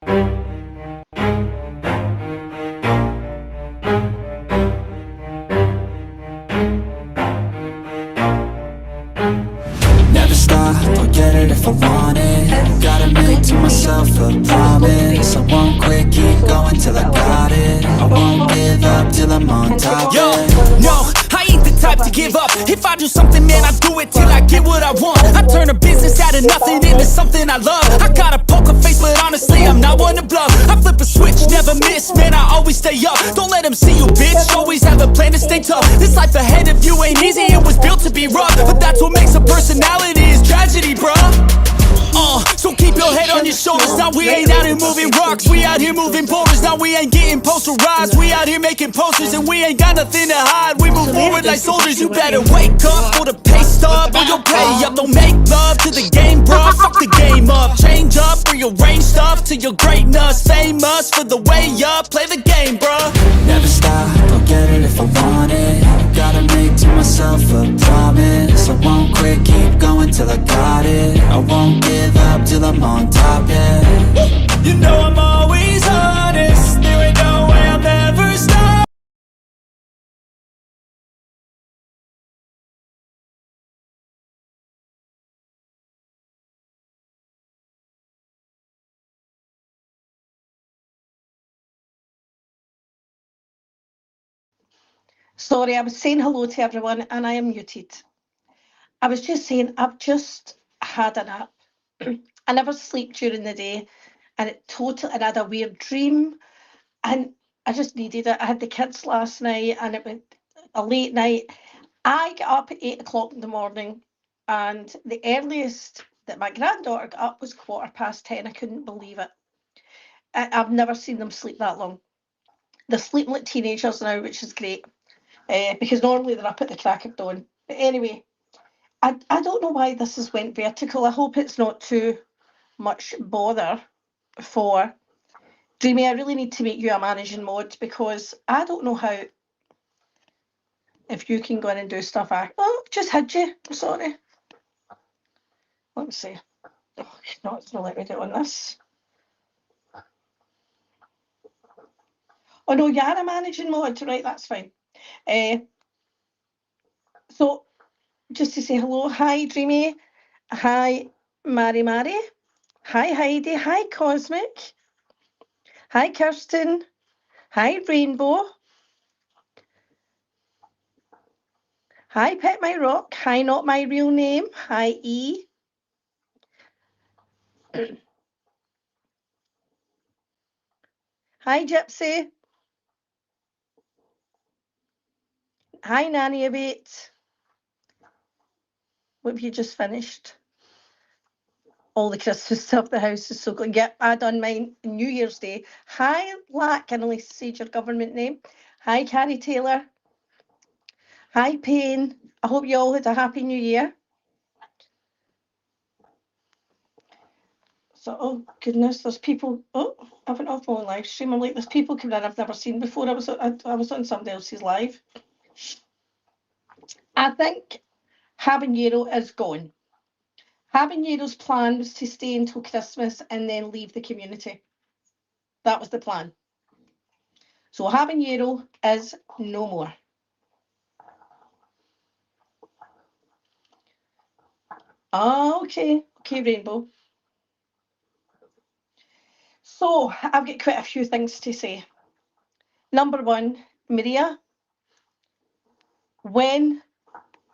Never stop, I'll get it if I want it. Gotta make to myself a promise. I won't quit, keep going till I got it. I won't give up till I'm on top. Yo, no, I ain't the type to give up. If I do something, man, I do it till I get what I want. I turn a business out of nothing into something I love. I got a poker face, but honestly, I'm not one to bluff. I flip a switch, never miss, man, I always stay up. Don't let them see you, bitch, always have a plan to stay tough. This life ahead of you ain't easy, it was built to be rough. But that's what makes a personality, is tragedy, bruh. So keep your head on your shoulders. Now we ain't out here moving rocks, we out here moving boulders. Now we ain't getting posterized, we out here making posters. And we ain't got nothing to hide, we move forward like soldiers. You better wake up for the pay stub, or you'll pay up. Don't make love to the game, bruh, fuck the game up. Change up, rearrange stuff to your greatness. Famous for the way up, play the game, bruh. Never stop, I'll get it if I want it. Gotta make to myself a promise. I won't quit, keep going till I got it. I won't give up till I'm on top, yeah. You know I'm always honest, there ain't no way I'll ever stop. Sorry, I was saying hello to everyone and I am muted. I was just saying, I've just had a nap. I never sleep during the day, and I had a weird dream, and I just needed it. I had the kids last night, and it was a late night. I got up at 8 o'clock in the morning, and the earliest that my granddaughter got up was 10:15. I couldn't believe it. I've never seen them sleep that long. They're sleeping like teenagers now, which is great, because normally they're up at the crack of dawn. But anyway, I don't know why this has went vertical. I hope it's not too much bother for Dreamy. I really need to make you a managing mod, because I don't know how, if you can go in and do stuff. Just had you. I'm sorry. Let me see. Oh, no, it's not let me do it on this. Oh no, you're a managing mod, right? That's fine. So just to say hello, hi Dreamy, hi Mary Mary, hi Heidi, hi Cosmic, hi Kirsten, hi Rainbow, hi Pet My Rock, hi Not My Real Name, hi E. Hi Gypsy, hi Nanny Abate. What have you just finished? All the Christmas stuff. The house is so good. Yep, I done mine New Year's Day. Hi Lack, I only said your government name. Hi Carrie Taylor. Hi Payne. I hope you all had a happy new year. So, oh goodness, there's people. Oh, I went off my live stream. I'm like, there's people coming in I've never seen before. I was on somebody else's live. I think Habanero is gone. Habanero's plan was to stay until Christmas and then leave the community. That was the plan. So Habanero is no more. Okay, Rainbow. So I've got quite a few things to say. Number one, Maria, when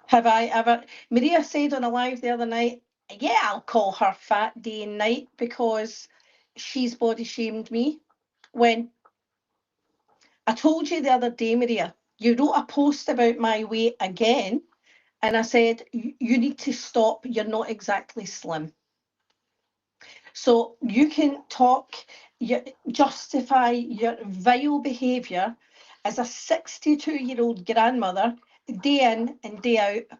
have I ever... Maria said on a live the other night, yeah, I'll call her fat day and night because she's body shamed me. When I told you the other day, Maria, you wrote a post about my weight again, and I said, you need to stop, you're not exactly slim. So you can justify your vile behaviour as a 62-year-old grandmother, day in and day out.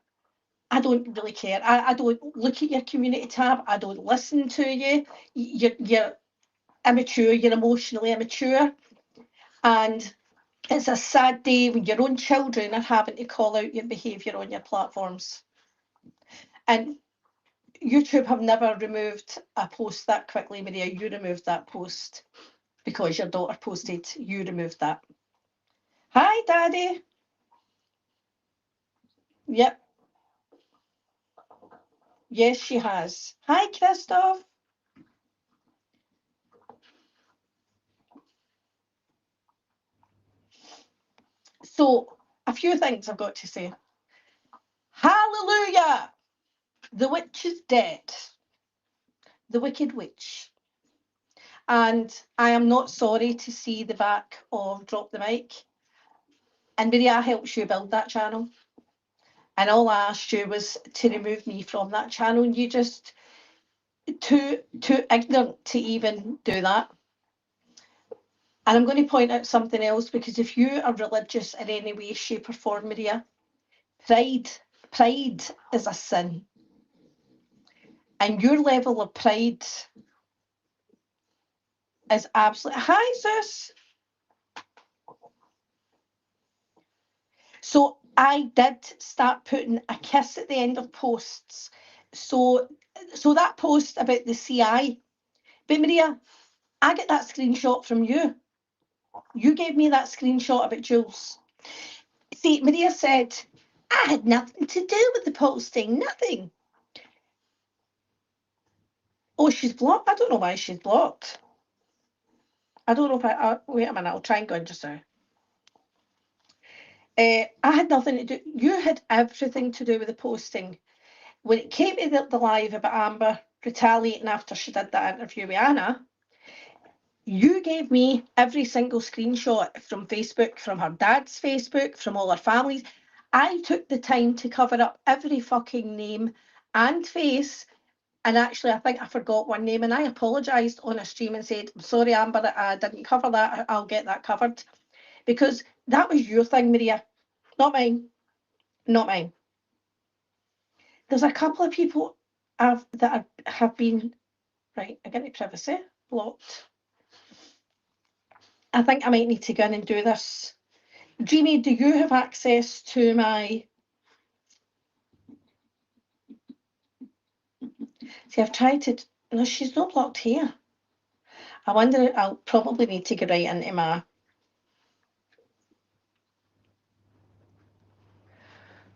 I don't really care. I don't look at your community tab. I don't listen to you. You're immature. You're emotionally immature. And it's a sad day when your own children are having to call out your behaviour on your platforms. And YouTube have never removed a post that quickly, Maria. You removed that post because your daughter posted. You removed that. Hi, Daddy. Yep. Yes, she has. Hi, Christoph. So, a few things I've got to say. Hallelujah! The witch is dead. The Wicked Witch. And I am not sorry to see the back of Drop the Mic. And Maria helped you build that channel. And all I asked you was to remove me from that channel. And you just too ignorant to even do that. And I'm going to point out something else, because if you are religious in any way, shape or form, Maria, pride is a sin. And your level of pride is absolutely... Hi, Zeus. So I did start putting a kiss at the end of posts. So that post about the CI, but Maria, I get that screenshot from you. You gave me that screenshot about Jules. See, Maria said, I had nothing to do with the posting, nothing. Oh, she's blocked? I don't know why she's blocked. I don't know if wait a minute, I'll try and go in just now. I had nothing to do. You had everything to do with the posting. When it came to the live about Amber retaliating after she did that interview with Anna, you gave me every single screenshot from Facebook, from her dad's Facebook, from all her families. I took the time to cover up every fucking name and face. And actually, I think I forgot one name, and I apologised on a stream and said, I'm sorry, Amber, I didn't cover that. I'll get that covered. Because that was your thing, Maria, not mine. Not mine. There's a couple of people that have been, right, I get into privacy, blocked. I think I might need to go in and do this. Dreamy, do you have access to my... See, I've tried to... No, she's not blocked here. I wonder, I'll probably need to go right into my...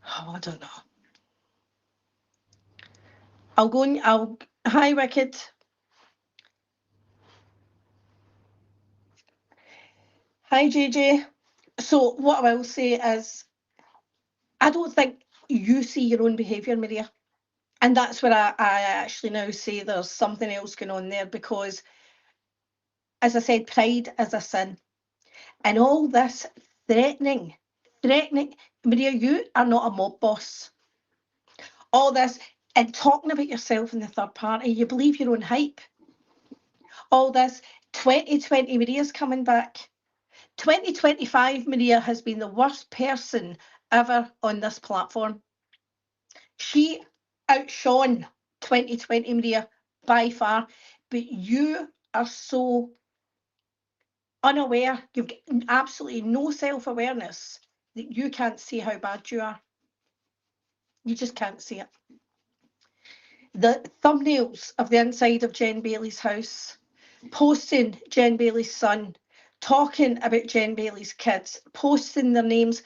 Oh, I don't know. I'll go and hi, Wicked. Hi, JJ. So what I will say is, I don't think you see your own behaviour, Maria. And that's where I actually now say there's something else going on there, because, as I said, pride is a sin. And all this threatening, Maria, you are not a mob boss. All this, and talking about yourself in the third party, you believe your own hype. All this, 2020 Maria's coming back. 2025 Maria has been the worst person ever on this platform. She outshone 2020 Maria by far, but you are so unaware, you've got absolutely no self-awareness that you can't see how bad you are. You just can't see it. The thumbnails of the inside of Jen Bailey's house, posting Jen Bailey's son, talking about Jen Bailey's kids, posting their names.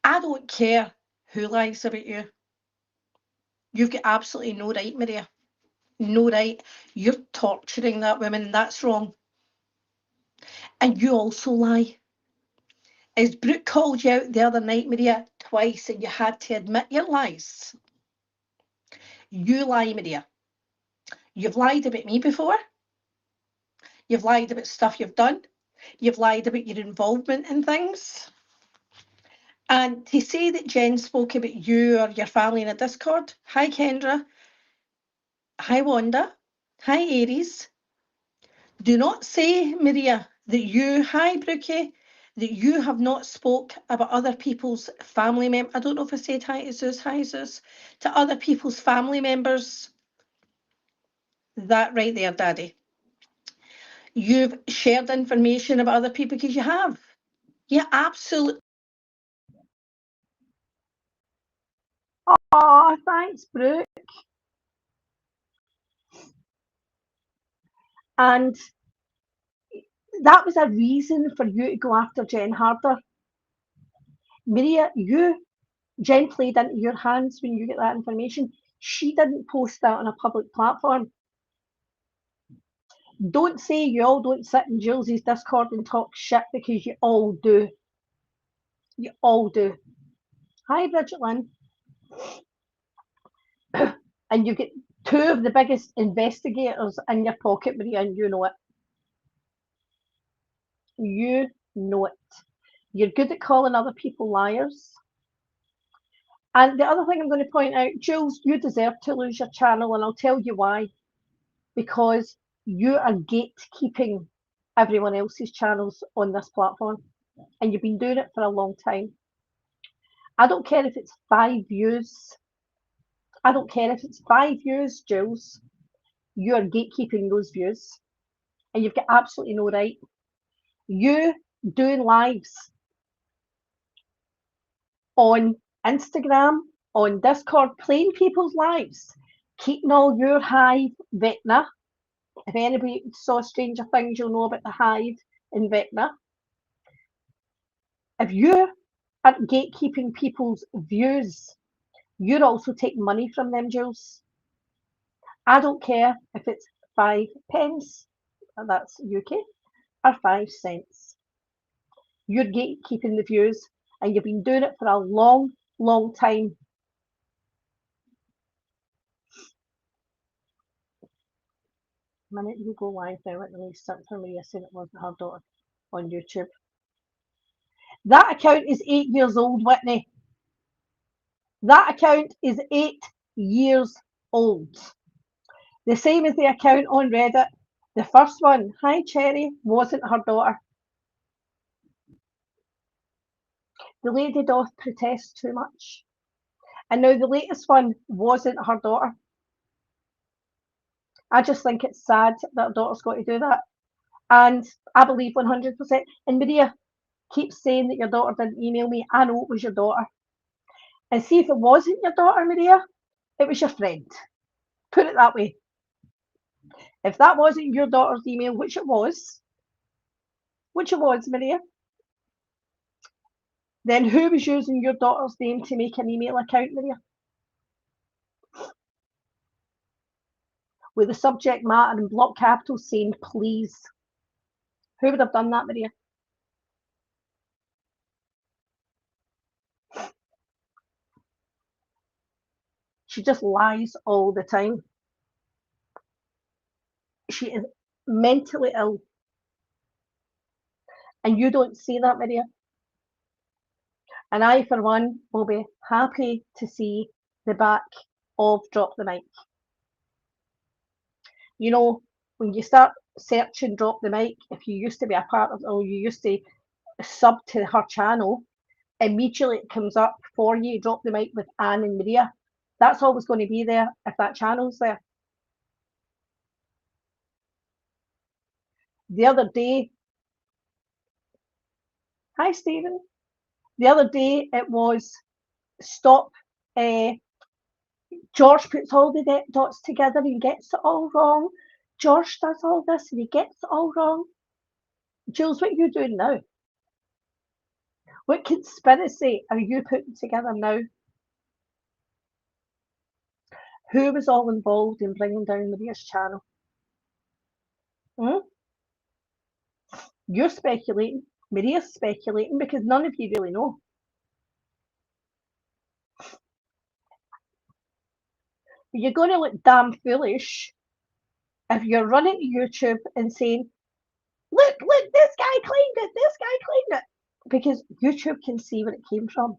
I don't care who lies about you. You've got absolutely no right, Maria. No right. You're torturing that woman. That's wrong. And you also lie. As Brooke called you out the other night, Maria, twice, and you had to admit your lies. You lie, Maria. You've lied about me before. You've lied about stuff you've done. You've lied about your involvement in things. And to say that Jen spoke about you or your family in a Discord, hi Kendra, hi Wanda, hi Aries. Do not say, Maria, that you, hi Brookie, that you have not spoke about other people's family members. I don't know if I said hi Zeus, to other people's family members. That right there, Daddy. You've shared information about other people, because you have. Yeah, absolutely. Oh, thanks, Brooke. And that was a reason for you to go after Jen harder. Maria, Jen played into your hands when you get that information. She didn't post that on a public platform. Don't say you all don't sit in Jules's Discord and talk shit, because you all do. You all do. Hi, Bridget Lynn. And you get two of the biggest investigators in your pocket, Maria, and you know it. You know it. You're good at calling other people liars. And the other thing I'm going to point out, Jules, you deserve to lose your channel, and I'll tell you why. Because you are gatekeeping everyone else's channels on this platform, and you've been doing it for a long time. I don't care if it's 5 views. I don't care if it's 5 views, Jules. You are gatekeeping those views, and you've got absolutely no right. You doing lives on Instagram, on Discord, playing people's lives, keeping all your hive Vecna. If anybody saw Stranger Things, you'll know about the hive in Vecna. If you are gatekeeping people's views, you're also taking money from them, Jules. I don't care if it's 5 pence, that's UK, or 5 cents. You're gatekeeping the views, and you've been doing it for a long, long time. The minute you go live now, at least for Maria saying it wasn't her daughter on YouTube. That account is 8 years old, Whitney. That account is 8 years old. The same as the account on Reddit. The first one, Hi Cherry, wasn't her daughter. The lady doth protest too much. And now the latest one wasn't her daughter. I just think it's sad that her daughter's got to do that. And I believe 100%. And Maria keeps saying that your daughter didn't email me. I know it was your daughter. And see, if it wasn't your daughter, Maria, it was your friend. Put it that way. If that wasn't your daughter's email, which it was, Maria, then who was using your daughter's name to make an email account, Maria? With the subject matter in block capitals saying please. Who would have done that, Maria? She just lies all the time. She is mentally ill. And you don't see that, Maria. And I, for one, will be happy to see the back of Drop the Mic. You know, when you start searching Drop the Mic, if you used to be a part of, or you used to sub to her channel, immediately it comes up for you, Drop the Mic with Anne and Maria. That's always going to be there if that channel's there. The other day, hi Stephen. The other day it was stop. George puts all the dots together and gets it all wrong. George does all this and he gets it all wrong. Jules, what are you doing now? What conspiracy are you putting together now? Who was all involved in bringing down Maria's channel? You're speculating. Maria's speculating because none of you really know. But you're going to look damn foolish if you're running to YouTube and saying, look, this guy claimed it, because YouTube can see where it came from.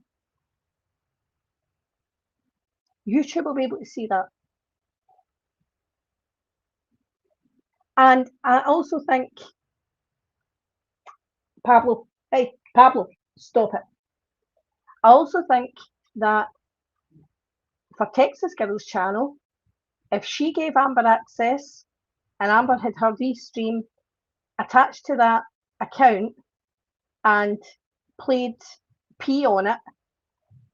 YouTube will be able to see that. And I also think, Pablo, stop it. I also think that for Texas Girls channel, if she gave Amber access and Amber had her restream attached to that account and played P on it,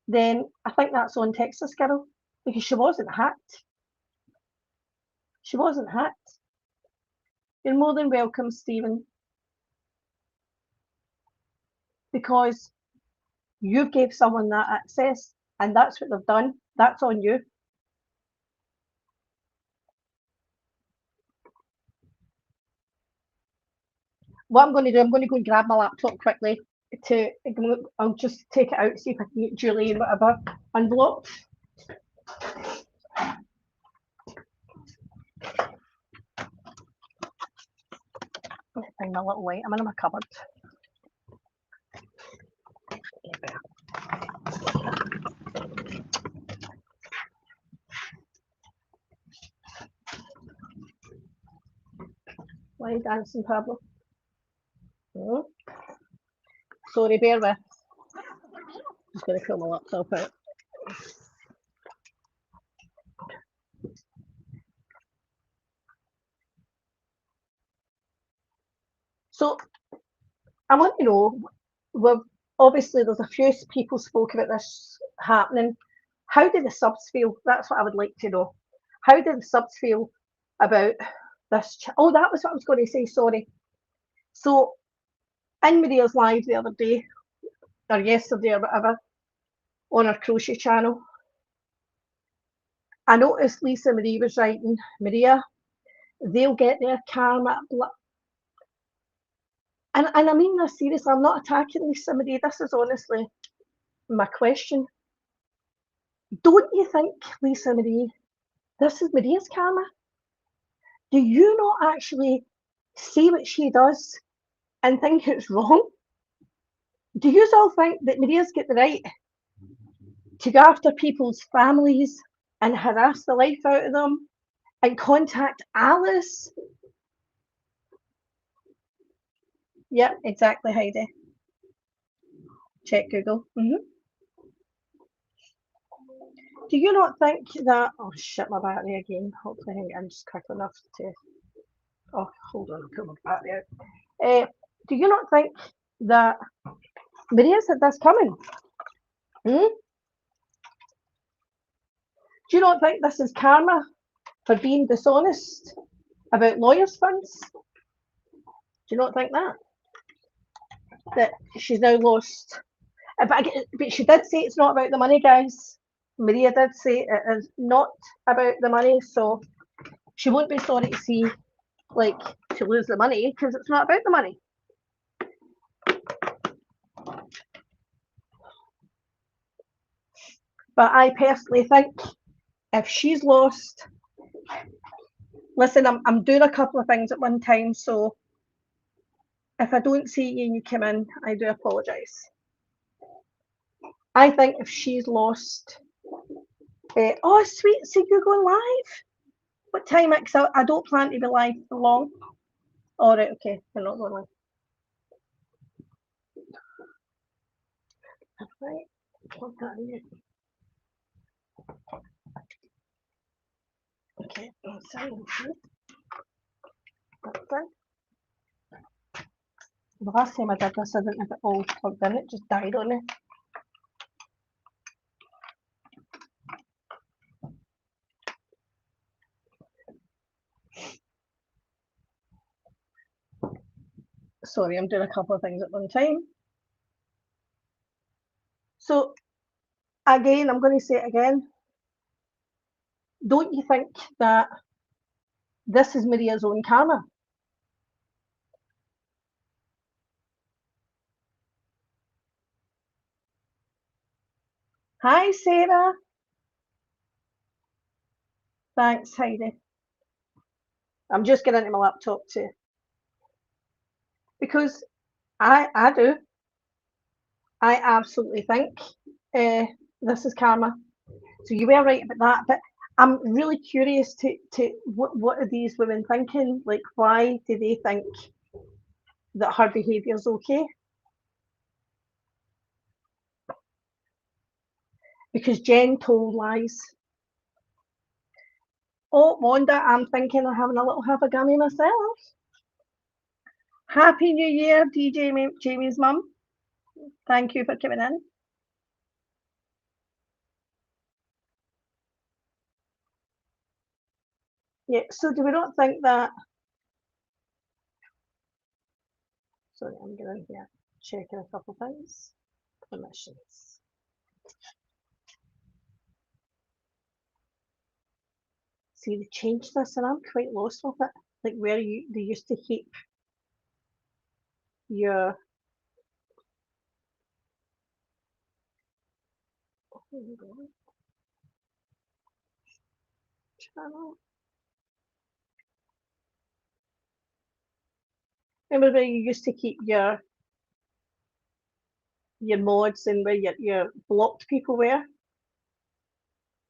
then I think that's on Texas Girl, because she wasn't hacked. She wasn't hacked. You're more than welcome, Stephen. Because you gave someone that access and that's what they've done. That's on you. What I'm going to do, I'm going to go and grab my laptop quickly. I'll just take it out, see if I can get Julie and whatever unblocked. Let me find my little light. I'm in my cupboard. Why are you dancing, Pablo? Oh. Sorry, bear with. Just going to pull my laptop out. So I want to know, obviously there's a few people spoke about this happening. How do the subs feel? That's what I would like to know. How do the subs feel about this? Oh, that was what I was going to say, sorry. So in Maria's live the other day, or yesterday or whatever, on her crochet channel, I noticed Lisa Marie was writing, Maria, they'll get their karma. And I mean this seriously, I'm not attacking Lisa Marie, this is honestly my question. Don't you think, Lisa Marie, this is Maria's karma? Do you not actually see what she does and think it's wrong? Do you all think that Maria's got the right to go after people's families and harass the life out of them and contact Alice? Yep, exactly, Heidi. Check Google. Do you not think that, oh shit, my battery again. Hopefully I can get in just quick enough to, oh, hold on, I'll put my battery out. Do you not think that Maria's had this coming? Do you not think this is karma for being dishonest about lawyers' funds? Do you not think that? That she's now lost. But she did say it's not about the money, guys. Maria did say it is not about the money, so she won't be sorry to see, like, to lose the money because it's not about the money. But I personally think if she's lost, listen, I'm doing a couple of things at one time, so if I don't see you and you come in, I do apologise. I think if she's lost, oh sweet, so you're going live? What time? Because I don't plan to be live for long. All right, okay, we're not going live. Right, plug that in. Okay, that's it. The last time I did this, I didn't have it all plugged in, it just died on me. Sorry, I'm doing a couple of things at one time. So, again, I'm going to say it again. Don't you think that this is Maria's own karma? Hi, Sarah. Thanks, Heidi. I'm just getting into my laptop too. Because I do. I absolutely think this is karma. So you were right about that, but I'm really curious to what are these women thinking? Like, why do they think that her behaviour is okay? Because Jen told lies. Oh, Wanda, I'm thinking of having a little half a gummy myself. Happy New Year, DJ Jamie's mum. Thank you for coming in. Yeah, so do we not think that Sorry, I'm going here, checking a couple things. Permissions. See, they changed this and I'm quite lost with it. Like where they used to keep your channel. Remember where you used to keep your mods and where your blocked people were?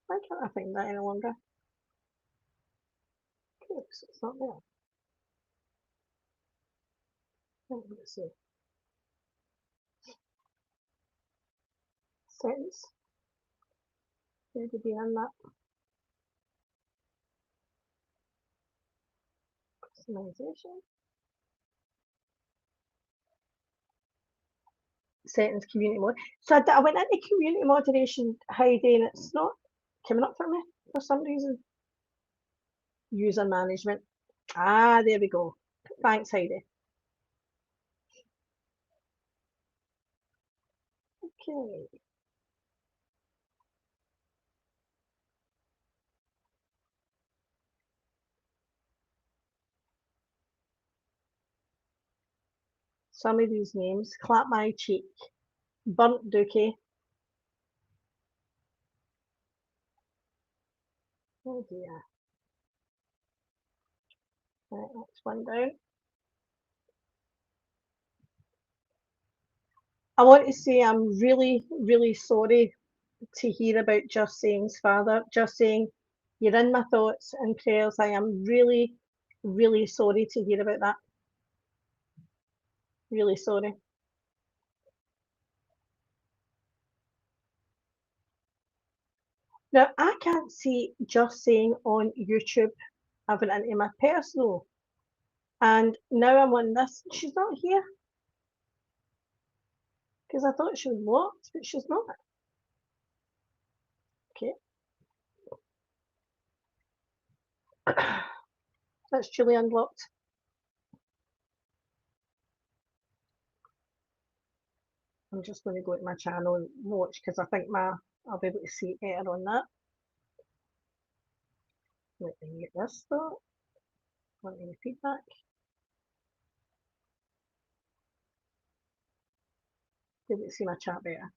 Why can't I find that any longer? Okay, so it's not there. Let's see. Settings. Where did be on that? Customization. Settings, community mode. So I went into community moderation, Heidi, and it's not coming up for me for some reason. User management. Ah, there we go. Thanks, Heidi. Okay. Some of these names. Clap my cheek. Burnt Dookie. Oh dear. Right, that's one down. I want to say I'm really, really sorry to hear about Just Saying's father. Just Saying, you're in my thoughts and prayers. I am really, really sorry to hear about that. Really sorry. Now, I can't see Just Saying on YouTube. I went into my personal, and now I'm on this. She's not here because I thought she was locked, but she's not. Okay. That's Julie unblocked. I'm just going to go to my channel and watch because I think I'll be able to see it better on that. Let me get this though. Want any feedback? Be able to see my chat better.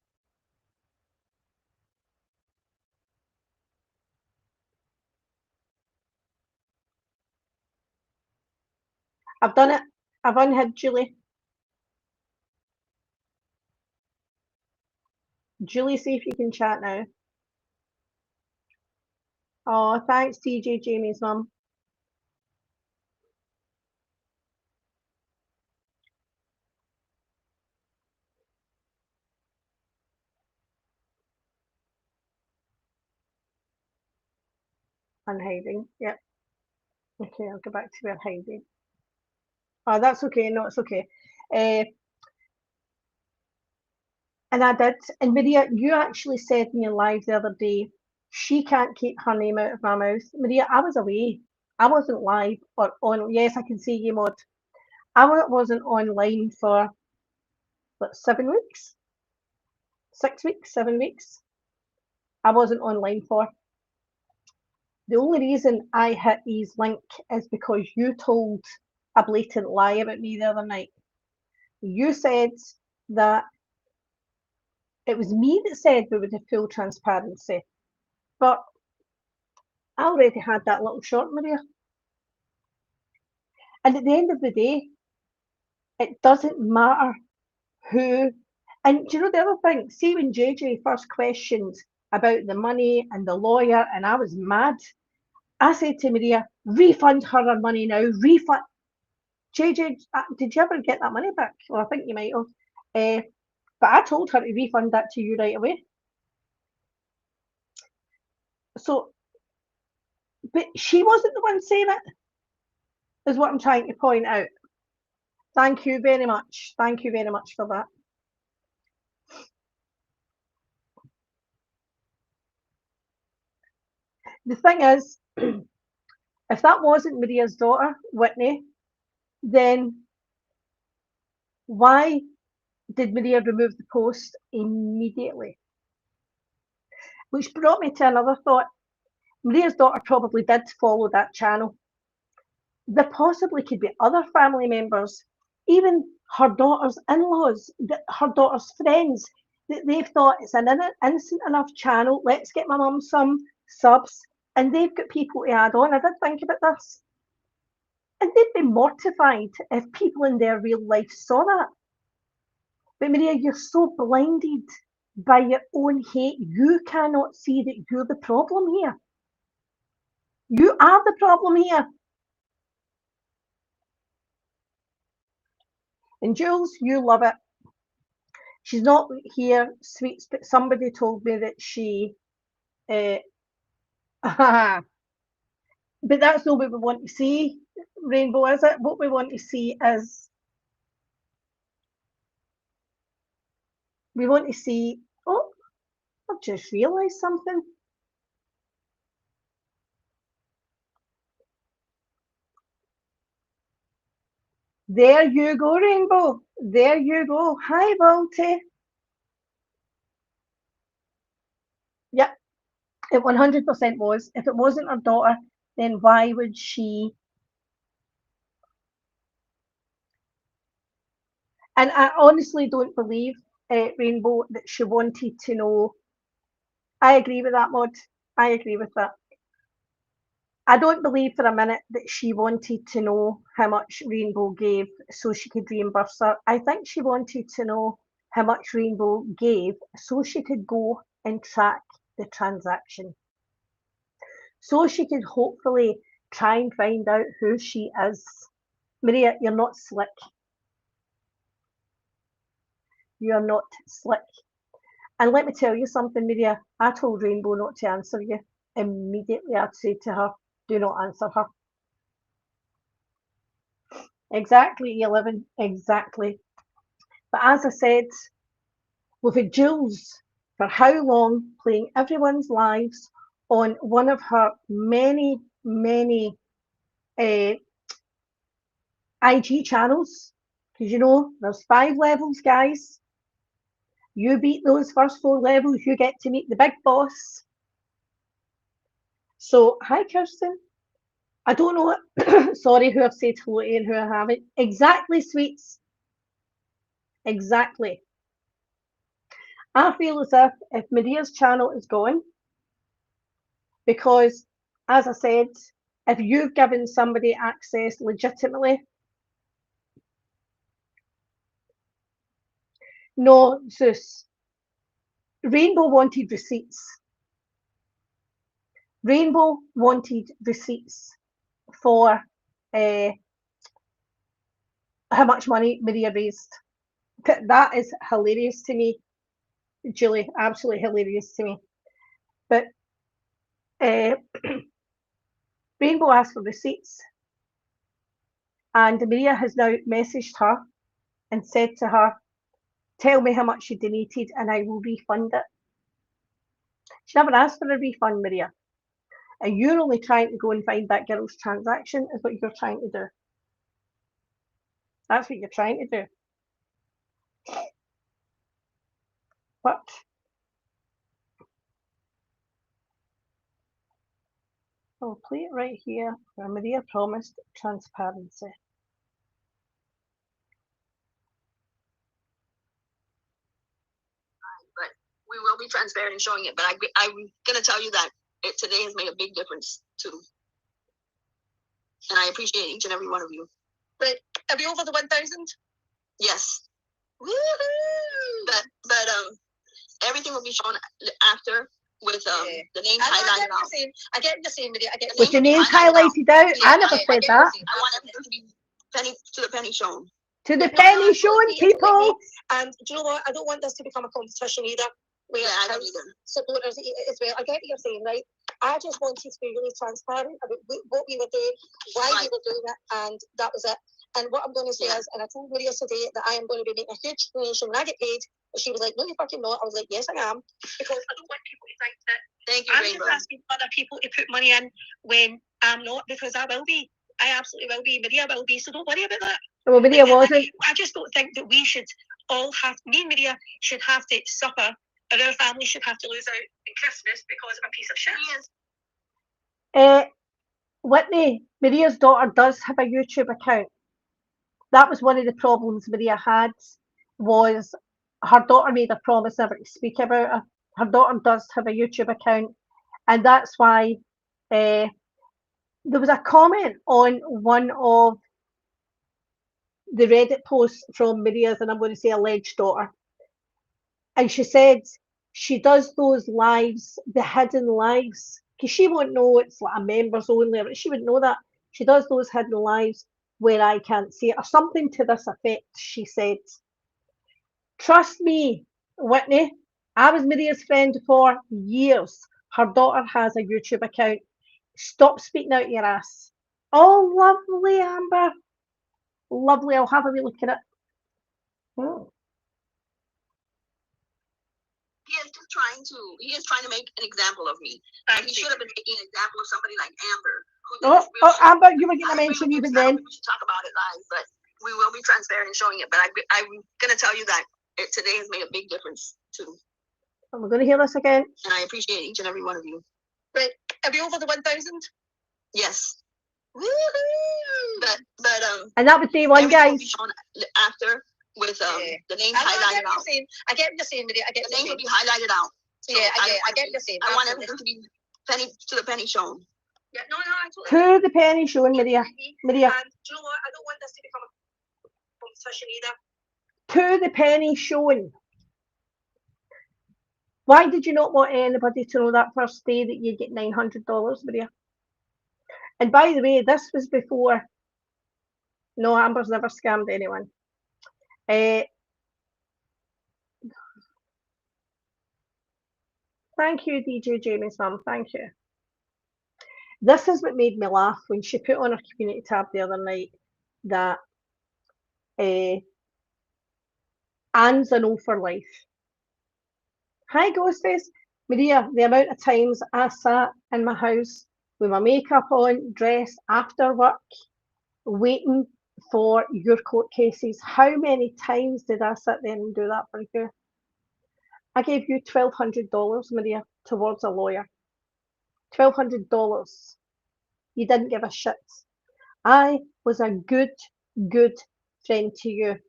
I've done it. I've unhid Julie. Julie, see if you can chat now. Oh, thanks, TJ, Jamie's mum. Unhiding. Yep. Okay, I'll go back to where hiding. Oh, that's okay. No, it's okay. And I did. And Maria, you actually said in your live the other day, she can't keep her name out of my mouth. Maria, I was away. I wasn't live or on. Yes, I can see you, Maud. I wasn't online for what, 7 weeks? 6 weeks? 7 weeks? I wasn't online for. The only reason I hit E's link is because you told a blatant lie about me the other night. You said that it was me that said we would have full transparency, but I already had that little short, Maria. And at the end of the day, it doesn't matter who. And do you know the other thing? See, when JJ first questioned about the money and the lawyer, and I was mad, I said to Maria, refund her money now, refund. JJ, did you ever get that money back? Well, I think you might have. But I told her to refund that to you right away. So, but she wasn't the one saying it, is what I'm trying to point out. Thank you very much. Thank you very much for that. The thing is, if that wasn't Maria's daughter, Whitney, then Why did Maria remove the post immediately? Which brought me to another thought. Maria's daughter probably did follow that channel. There possibly could be other family members, even her daughter's in-laws, her daughter's friends, that they've thought it's an innocent enough channel, let's get my mum some subs, and they've got people to add on. I did think about this. And they'd be mortified if people in their real life saw that. But Maria, you're so blinded by your own hate, you cannot see that you're the problem here. You are the problem here. And Jules, you love it. She's not here, sweets, but somebody told me that she... but that's not what we want to see, Rainbow, is it? What we want to see is... we want to see... oh, I've just realised something. There you go, Rainbow. There you go. Hi, Volty. Yep, it 100% was. If it wasn't her daughter, then why would she? And I honestly don't believe, Rainbow, that she wanted to know. I agree with that, Maud. I agree with that. I don't believe for a minute that she wanted to know how much Rainbow gave so she could reimburse her. I think she wanted to know how much Rainbow gave so she could go and track the transaction. So she could hopefully try and find out who she is. Maria, you're not slick. You're not slick. And let me tell you something, Maria. I told Rainbow not to answer you. Immediately I'd say to her, do not answer her. Exactly, 11, exactly. But as I said, we've had Jules for how long playing everyone's lives on one of her many, many IG channels. Because you know, there's 5 levels, guys. You beat those first 4 levels, you get to meet the big boss. So, hi, Kirsten. I don't know, sorry, who I've said hello to and who I haven't. Exactly, sweets. Exactly. I feel as if Maria's channel is gone, because, as I said, if you've given somebody access legitimately, no, Zeus, Rainbow wanted receipts. Rainbow wanted receipts for how much money Maria raised. That is hilarious to me, Julie, absolutely hilarious to me. But Rainbow asked for receipts, and Maria has now messaged her and said to her, tell me how much you donated and I will refund it. She never asked for a refund, Maria. And you're only trying to go and find that girl's transaction is what you're trying to do. That's what you're trying to do. But I'll play it right here where Maria promised transparency. But we will be transparent in showing it. But I'm going to tell you that today has made a big difference too. And I appreciate each and every one of you. But are we over the 1,000? Yes. Woohoo! But everything will be shown after with the names highlighted out. I get the same video. With the names highlighted out. Yeah, I never said that. I want everything to be to the penny shown. To the penny shown, people. And do you know what? I don't want this to become a competition either. Where I don't either. Supporters as well. I get what you're saying, right? I just wanted to be really transparent about what we were doing, why we were doing it, and that was it. And what I'm going to say is, and I told Maria today that I am going to be making a huge donation when I get paid. And she was like, no, you fucking not. I was like, yes, I am. Because I don't want people to think that I'm just asking other people to put money in when I'm not, because I will be. I absolutely will be. Maria will be. So don't worry about that. Well, Maria wasn't. I just don't think that we should all have, me and Maria should have to suffer, or our family should have to lose out in Christmas because of a piece of shit. Whitney, Maria's daughter does have a YouTube account. That was one of the problems Maria had, was her daughter made a promise never to speak about her. Her daughter does have a YouTube account, and that's why there was a comment on one of the Reddit posts from Maria's, and I'm going to say alleged daughter, and she said she does those lives, the hidden lives, because she won't know it's like a members only, but she wouldn't know that. She does those hidden lives where I can't see it, or something to this effect, she said. Trust me, Whitney, I was Maria's friend for years. Her daughter has a YouTube account. Stop speaking out your ass. Oh, lovely, Amber. Lovely. I'll have a wee look at it. Oh. He is trying to make an example of me. And he should have been making an example of somebody like Amber. Oh, Amber, you were going to mention even then. We should talk about it live, but we will be transparent in showing it. But I'm going to tell you that today has made a big difference too. And we're going to hear this again. And I appreciate each and every one of you. But are we over the 1,000? Yes. Woohoo! But and that was day one, everything will guys. be shown after with the names highlighted out. I get what you're saying, Maria. I get the names will be highlighted out. So yeah, I get what you're saying. I want everything to be penny to the penny shown. Yeah, no, I totally. To the penny showing, Maria. Maria. And do you know what? I don't want this to become a competition either. To the penny showing. Why did you not want anybody to know that first day that you get $900, Maria? And by the way, this was before. No, Amber's never scammed anyone. Thank you, DJ Jamie's mum. Thank you. This is what made me laugh when she put on her community tab the other night that Anne's an O for life. Hi, Ghostface. Maria, the amount of times I sat in my house with my makeup on, dressed after work, waiting for your court cases. How many times did I sit there and do that for you? I gave you $1,200, Maria, towards a lawyer. $1,200. You didn't give a shit. I was a good friend to you.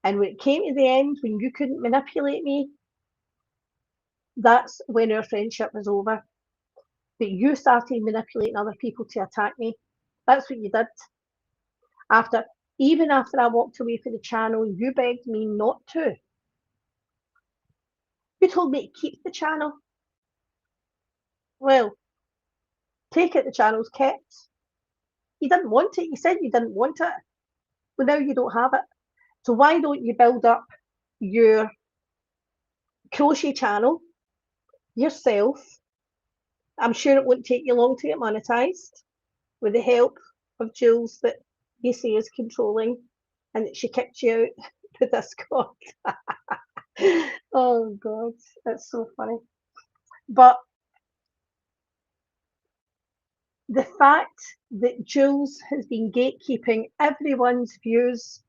And when it came to the end, when you couldn't manipulate me, that's when our friendship was over. But you started manipulating other people to attack me. That's what you did. Even after I walked away from the channel, you begged me not to. You told me to keep the channel. Well, take it, the channel's kept. You didn't want it. You said you didn't want it. Well, now you don't have it. So why don't you build up your crochet channel yourself? I'm sure it won't take you long to get monetized with the help of Jules that you say is controlling and that she kicked you out with Discord. Oh God, that's so funny. But the fact that Jules has been gatekeeping everyone's views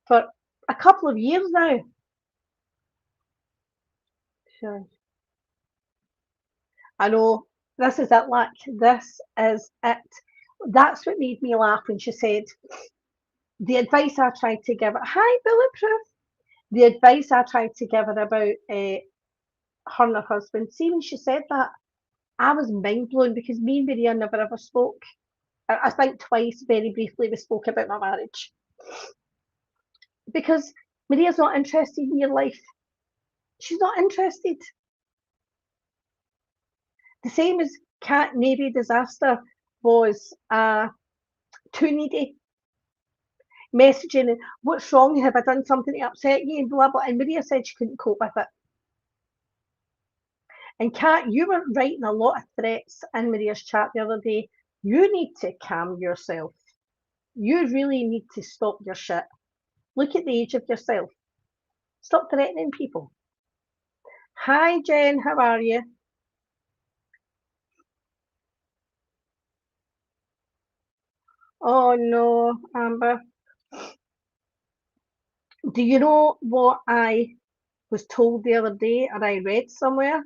for a couple of years now. Sure. I know, this is it, like, this is it. That's what made me laugh when she said, the advice I tried to give her, hi Bulletproof, the advice I tried to give her about her and her husband, see when she said that, I was mind blown because me and Maria never ever spoke. I think twice, very briefly, we spoke about my marriage. Because Maria's not interested in your life. She's not interested. The same as Cat Navy Disaster was too needy. Messaging, what's wrong? Have I done something to upset you? And blah, blah. And Maria said she couldn't cope with it. And Kat, you were writing a lot of threats in Maria's chat the other day. You need to calm yourself. You really need to stop your shit. Look at the age of yourself. Stop threatening people. Hi, Jen. How are you? Oh, no, Amber. Do you know what I was told the other day, and I read somewhere?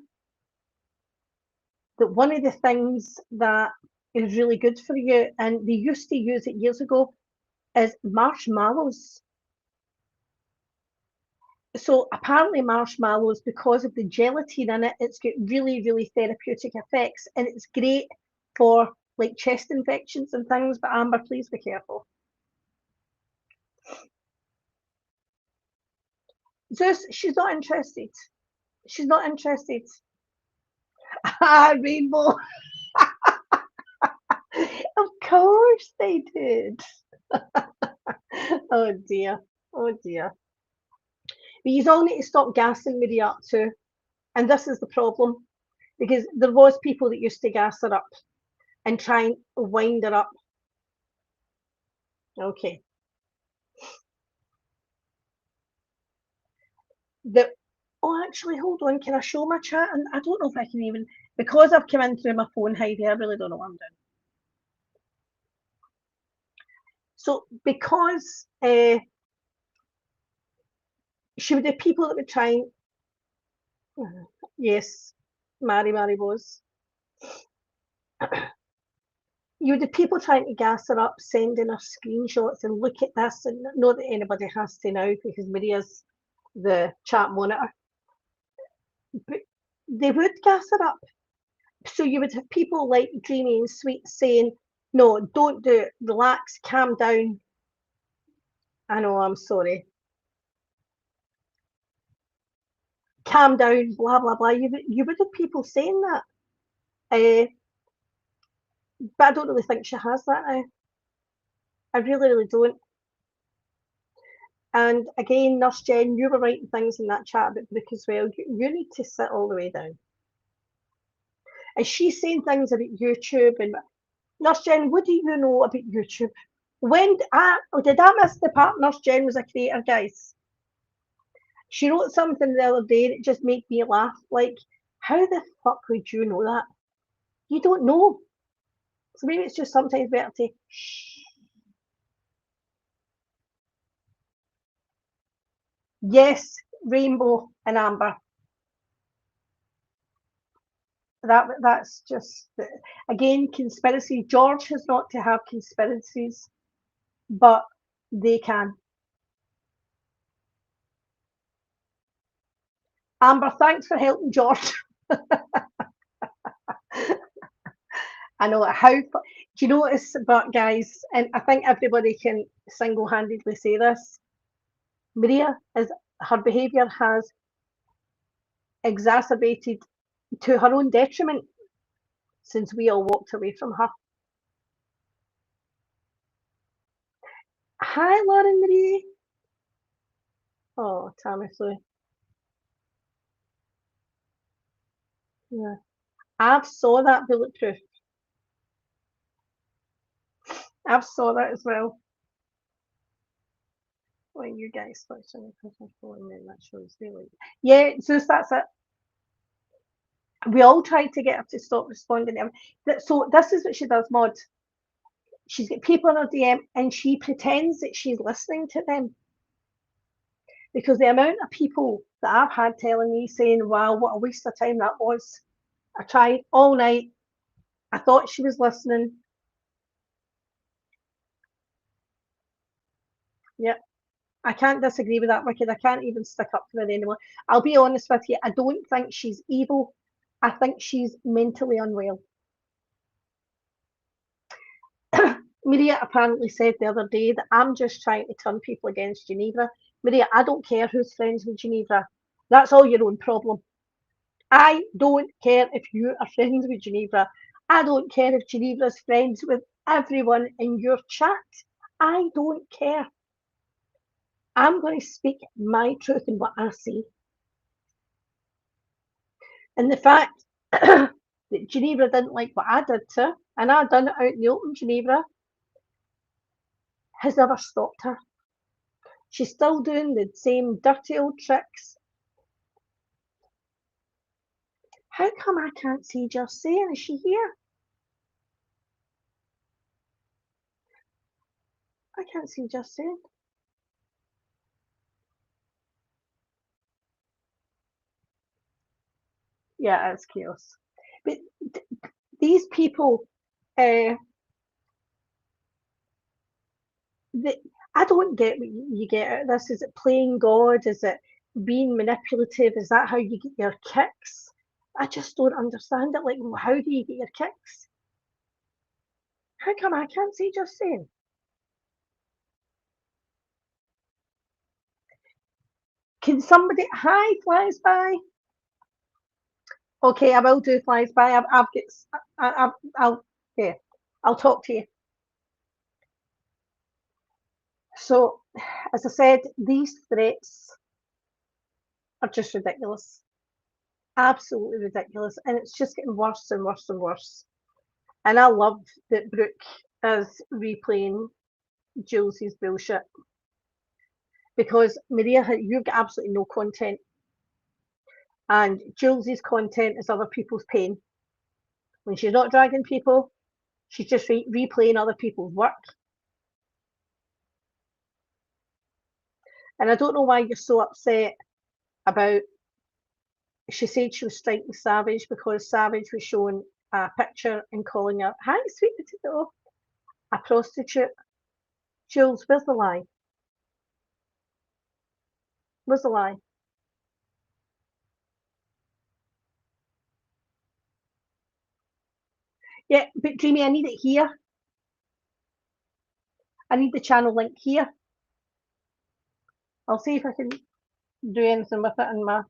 That one of the things that is really good for you, and they used to use it years ago, is marshmallows. So apparently marshmallows, because of the gelatin in it, it's got really, really therapeutic effects, and it's great for like chest infections and things. But Amber, please be careful. Zeus, she's not interested. She's not interested. Ah, Rainbow. Of course they did. Oh dear. Oh dear. But you all need to stop gassing Mary up too. And this is the problem. Because there was people that used to gas her up and try and wind her up. Okay. Oh, actually, hold on. Can I show my chat? And I don't know if I can even, because I've come in through my phone, Heidi, I really don't know what I'm doing. So because she would have people that would try and, yes, Mary Bose. You would have people trying to gas her up, sending her screenshots and look at this, and not that anybody has to now because Maria's the chat monitor. But they would gas her up. So you would have people like Dreamy and Sweet saying, no, don't do it, relax, calm down. I know, I'm sorry. Calm down, blah, blah, blah. You would have people saying that. But I don't really think she has that now. I really, really don't. And again, Nurse Jen, you were writing things in that chat about Brooke as well. You need to sit all the way down. And she's saying things about YouTube. And Nurse Jen, what do you know about YouTube? Did I miss the part Nurse Jen was a creator, guys? She wrote something the other day that just made me laugh. Like, how the fuck would you know that? You don't know. So maybe it's just sometimes better to shh. Yes, Rainbow and Amber. That's just, again, conspiracy. George has not to have conspiracies, but they can. Amber, thanks for helping George. I know how. Do you notice? But guys, and I think everybody can single-handedly say this. Maria her behaviour has exacerbated to her own detriment since we all walked away from her. Hi, Lauren Marie. Oh, Tamiflu. Yeah, I've saw that Bulletproof. I've saw that as well. When you guys switch on the phone, then that shows really. Yeah, Zeus, that's it. We all tried to get her to stop responding to him. So this is what she does, Maud. She's got people in her DM and she pretends that she's listening to them. Because the amount of people that I've had telling me saying, wow, what a waste of time that was. I tried all night. I thought she was listening. Yep. I can't disagree with that, Wicked. I can't even stick up for her anymore. I'll be honest with you. I don't think she's evil. I think she's mentally unwell. Maria apparently said the other day that I'm just trying to turn people against Geneva. Maria, I don't care who's friends with Geneva. That's all your own problem. I don't care if you are friends with Geneva. I don't care if Geneva's friends with everyone in your chat. I don't care. I'm going to speak my truth and what I see. And the fact that Geneva didn't like what I did to her, and I done it out in the open, Geneva, has never stopped her. She's still doing the same dirty old tricks. How come I can't see Just Saying? Is she here? I can't see Just Saying. Yeah, it's chaos. But these people, I don't get what you get out of this. Is it playing God? Is it being manipulative? Is that how you get your kicks? I just don't understand it. Like, how do you get your kicks? How come I can't see just saying? Can somebody? Hi, flies by. Okay, I will do flies by. I'll talk to you. So, as I said, these threats are just ridiculous. Absolutely ridiculous. And it's just getting worse and worse and worse. And I love that Brooke is replaying Jules's bullshit. Because Maria, you've got absolutely no content. And Jules's content is other people's pain. When she's not dragging people, she's just replaying other people's work. And I don't know why you're so upset about. She said she was striking Savage because Savage was showing a picture and calling her, "Hi, sweet potato," a prostitute. Jules, where's the lie? Where's the lie? Yeah, but Dreamy, I need it here. I need the channel link here. I'll see if I can do anything with it in my.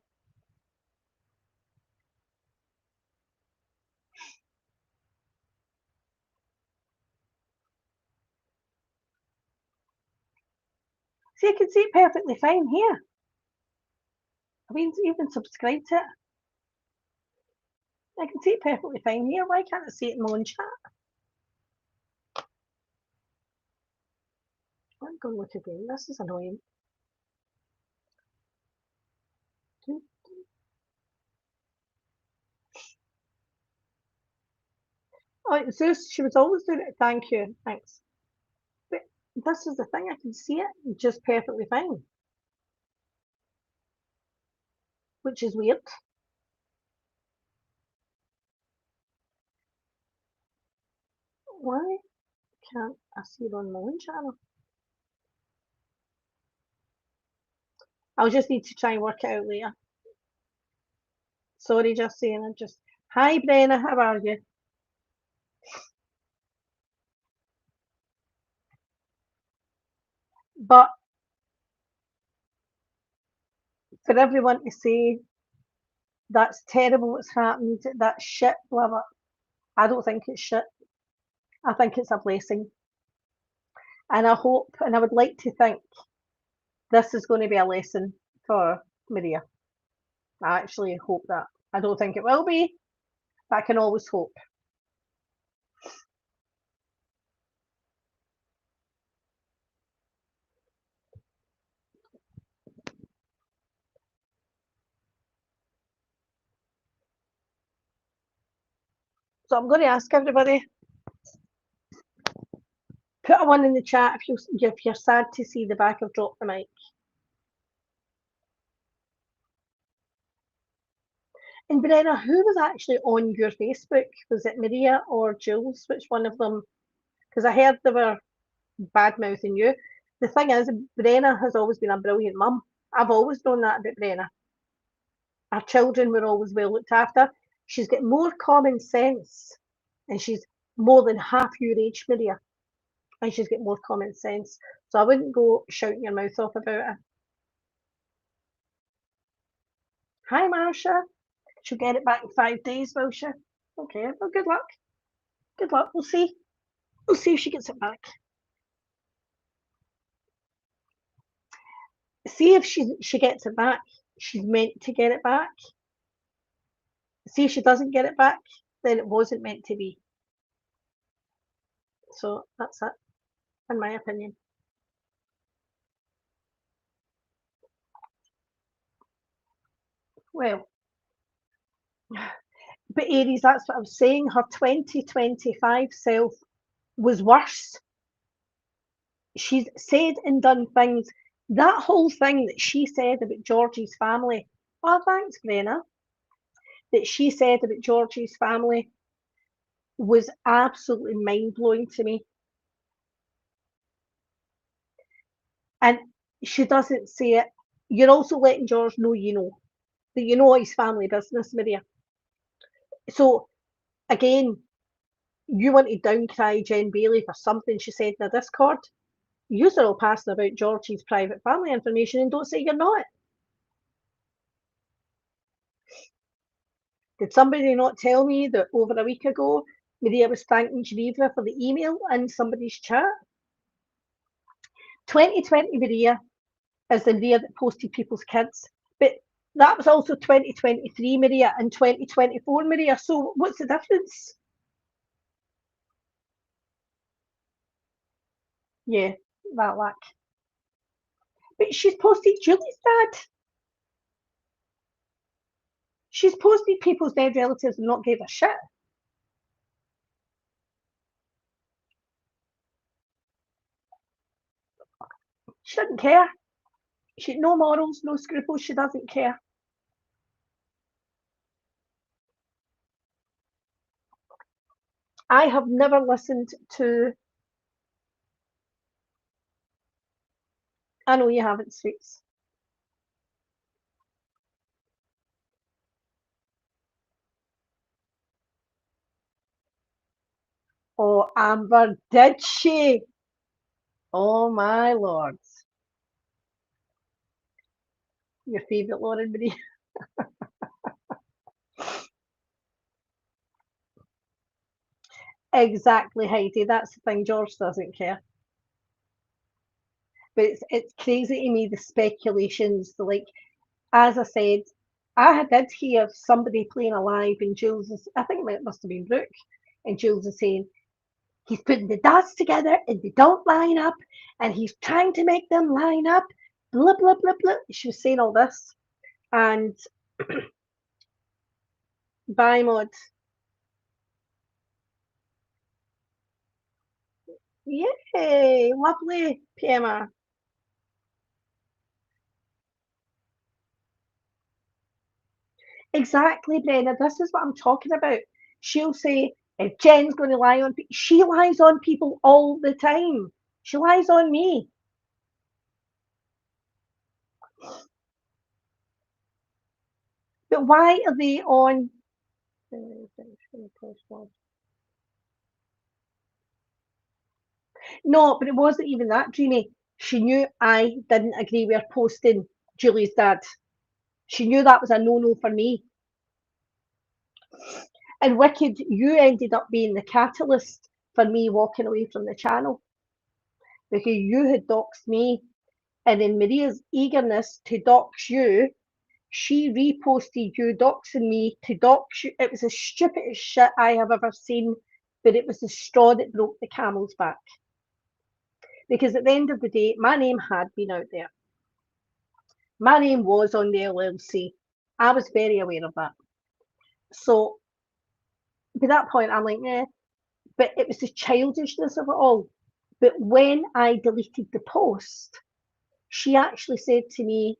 See, I can see it perfectly fine here. I've even subscribed to it. I can see it perfectly fine here. Why can't I see it in my own chat? I'm going to look again. This is annoying. Oh, Zeus, she was always doing it. Thank you. Thanks. But this is the thing. I can see it just perfectly fine. Which is weird. Why can't I see it on my own channel? I'll just need to try and work it out later. Sorry, just saying. I'm just. Hi, Brenna. How are you? But for everyone to say that's terrible what's happened, that's shit, blah blah. I don't think it's shit. I think it's a blessing. And I hope, and I would like to think this is going to be a lesson for Maria. I actually hope that. I don't think it will be, but I can always hope. So I'm going to ask everybody, put a one in the chat if you're sad to see the back of Drop the Mic. And Brenna, who was actually on your Facebook? Was it Maria or Jules? Which one of them? Because I heard they were bad mouthing you. The thing is, Brenna has always been a brilliant mum. I've always known that about Brenna. Our children were always well looked after. She's got more common sense, and she's more than half your age, Maria. And she's got more common sense. So I wouldn't go shouting your mouth off about her. Hi, Marsha. She'll get it back in 5 days, will she? Okay, well, good luck. Good luck. We'll see. We'll see if she gets it back. See if she gets it back. She's meant to get it back. See if she doesn't get it back, then it wasn't meant to be. So that's it, in my opinion. Well, but Aries, that's what I'm saying. Her 2025 self was worse. She's said and done things. That whole thing that she said about Georgie's family. Oh, thanks, Brenna. that she said about Georgie's family was absolutely mind-blowing to me. And she doesn't say it. You're also letting George know that you know his family business, Maria. So again, you want to downcry Jen Bailey for something she said in a Discord. You're all passing about Georgie's private family information and don't say you're not. Did somebody not tell me that over a week ago, Maria was thanking Geneva for the email in somebody's chat? 2020 Maria is the Maria that posted people's kids, but that was also 2023 Maria and 2024 Maria. So what's the difference? Yeah, that lack. But she's posted Julie's dad. She's posted people's dead relatives and not gave a shit. She doesn't care. She no morals, no scruples. She doesn't care. I have never listened to. I know you haven't, Sweets. Oh, Amber, did she? Oh my lord. Your favourite Lauren Marie. Exactly, Heidi. That's the thing. George doesn't care. But it's crazy to me, the speculations. Like, as I said, I did hear somebody playing a live and Jules is, I think it must have been Brooke, and Jules is saying, he's putting the dots together and they don't line up, and he's trying to make them line up, blah, blah, blah, blah. She was saying all this. And bye, Mod. Yay, lovely, PMR. Exactly, Brenna. This is what I'm talking about. She'll say, if Jen's going to lie on people, she lies on people all the time. She lies on me. But why are they on? No, but it wasn't even that, Dreamy. She knew I didn't agree with her posting Julie's dad. She knew that was a no-no for me. And Wicked, you ended up being the catalyst for me walking away from the channel. Because you had doxed me, and in Maria's eagerness to dox you, she reposted you doxing me to dox you. It was the stupidest shit I have ever seen, but it was the straw that broke the camel's back. Because at the end of the day, my name had been out there. My name was on the LLC. I was very aware of that. So by that point, I'm like, yeah. But it was the childishness of it all. But when I deleted the post, she actually said to me,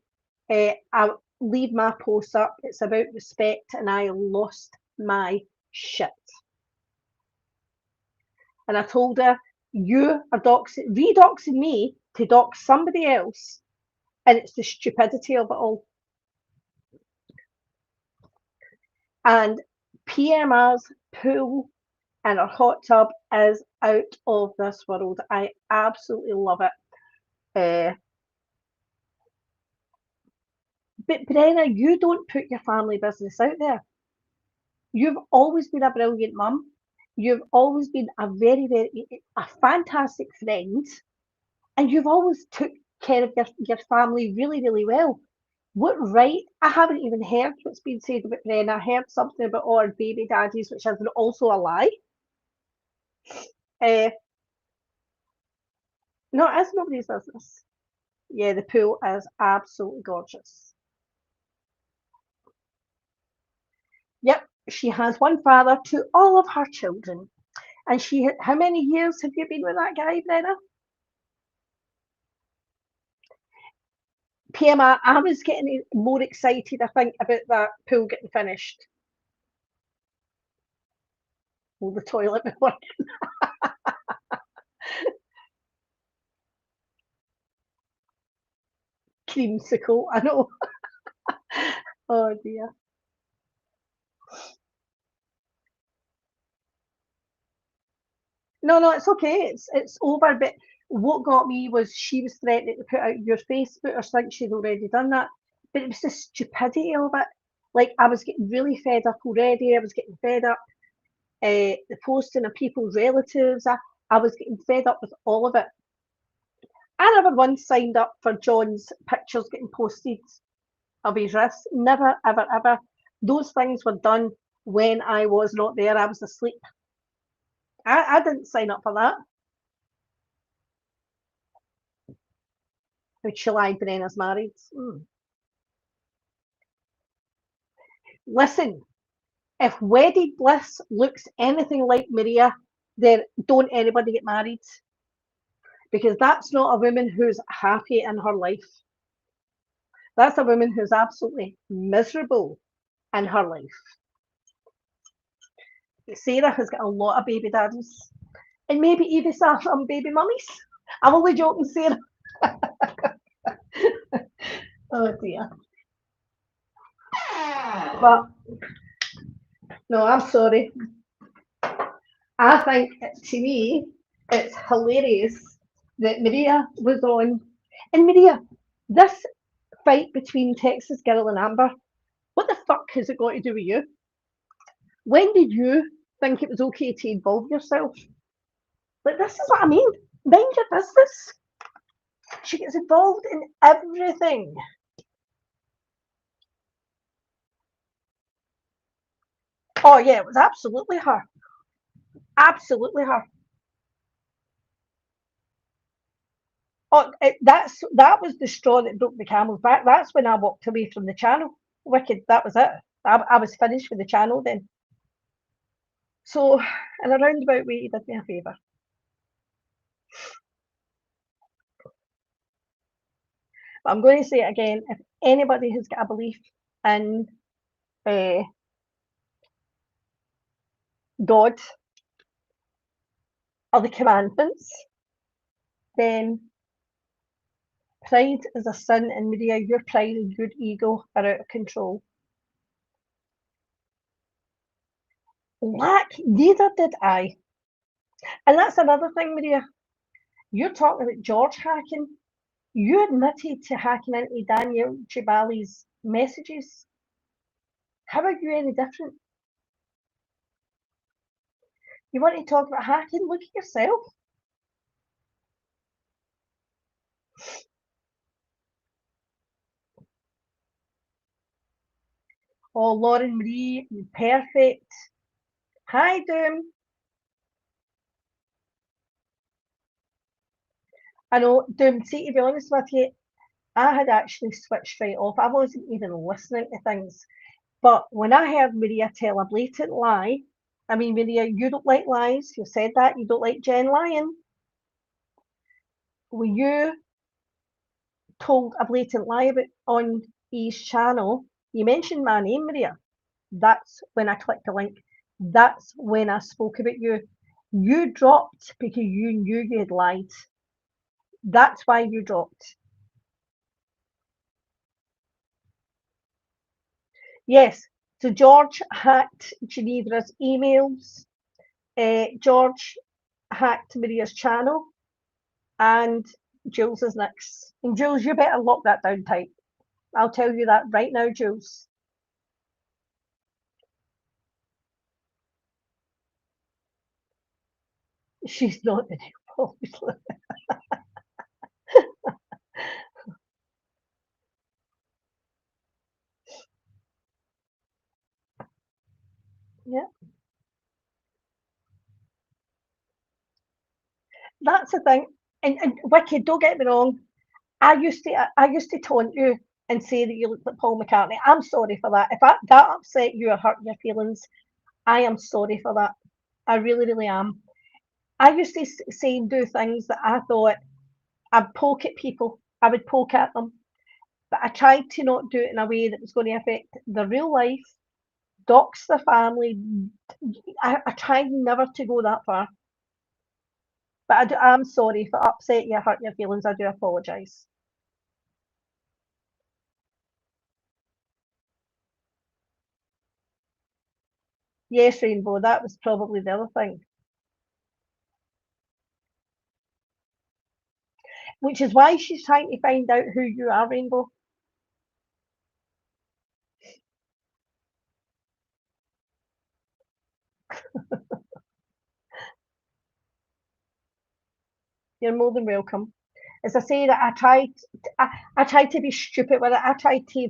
I'll leave my post up. It's about respect, and I lost my shit. And I told her, you are redoxing me to dox somebody else, and it's the stupidity of it all. And PMR's pool and her hot tub is out of this world. I absolutely love it. But Brenna, you don't put your family business out there. You've always been a brilliant mum. You've always been a fantastic friend, and you've always took care of your family really, really well. What right? I haven't even heard what's been said about Brenna. I heard something about our baby daddies, which is also a lie. No, it's nobody's business. Yeah, the pool is absolutely gorgeous. Yep, she has one father to all of her children. And how many years have you been with that guy, Brenna? PMR, I was getting more excited, I think, about that pool getting finished. Will the toilet be working? Creamsicle, I know. Oh dear. No, it's okay. It's over. But what got me was she was threatening to put out your Facebook or something. She'd already done that. But it was the stupidity of it. Like I was getting really fed up already. I was getting fed up. The posting of people's relatives. I was getting fed up with all of it. I never once signed up for John's pictures getting posted of his wrists. Never, ever, ever. Those things were done when I was not there. I was asleep. I didn't sign up for that. Which she lied, Brenna's married. Listen, if Wedded Bliss looks anything like Maria, then don't anybody get married. Because that's not a woman who's happy in her life. That's a woman who's absolutely miserable in her life. Sarah has got a lot of baby daddies. And maybe even some baby mummies. I'm only joking, Sarah. Oh dear. But no, I'm sorry. I think to me it's hilarious that Maria was on. And Maria, this fight between Texas Girl and Amber, what the fuck has it got to do with you? When did you think it was okay to involve yourself? Like, this is what I mean. Mind your business. She gets involved in everything. Oh yeah, it was absolutely her. Absolutely her. Oh, that was the straw that broke the camel's back. That's when I walked away from the channel. Wicked, that was it. I was finished with the channel then. So, in a roundabout way, he did me a favour. But I'm going to say it again. If anybody has got a belief in God or the commandments, then pride is a sin, and Maria, your pride and your ego are out of control. Neither did I. And that's another thing, Maria. You're talking about George hacking. You admitted to hacking into Daniel Jabali's messages. How are you any different? You want to talk about hacking? Look at yourself. Oh, Lauren Marie, perfect. Hi, Doom. I know, Doom, see, to be honest with you, I had actually switched right off. I wasn't even listening to things. But when I heard Maria tell a blatant lie, I mean, Maria, you don't like lies. You said that. You don't like Jen lying. When you told a blatant lie about on his channel, you mentioned my name, Maria. That's when I clicked the link. That's when I spoke about you. You dropped because you knew you had lied. That's why you dropped. Yes, so George hacked Geneva's emails. George hacked Maria's channel, and Jules is next. And Jules, you better lock that down tight. I'll tell you that right now, Jules. She's not the new obviously. Yeah. That's the thing. And Wicked, don't get me wrong. I used to taunt you and say that you look like Paul McCartney. I'm sorry for that. If that upset you or hurt your feelings, I am sorry for that. I really, really am. I used to say and do things that I thought I'd poke at people. I would poke at them. But I tried to not do it in a way that was going to affect their real life, dox the family. I try never to go that far. But I'm sorry if it upset you, hurt your feelings. I do apologise. Yes, Rainbow, that was probably the other thing. Which is why she's trying to find out who you are, Rainbow. You're more than welcome. As I say, that I tried to be stupid with it. I tried to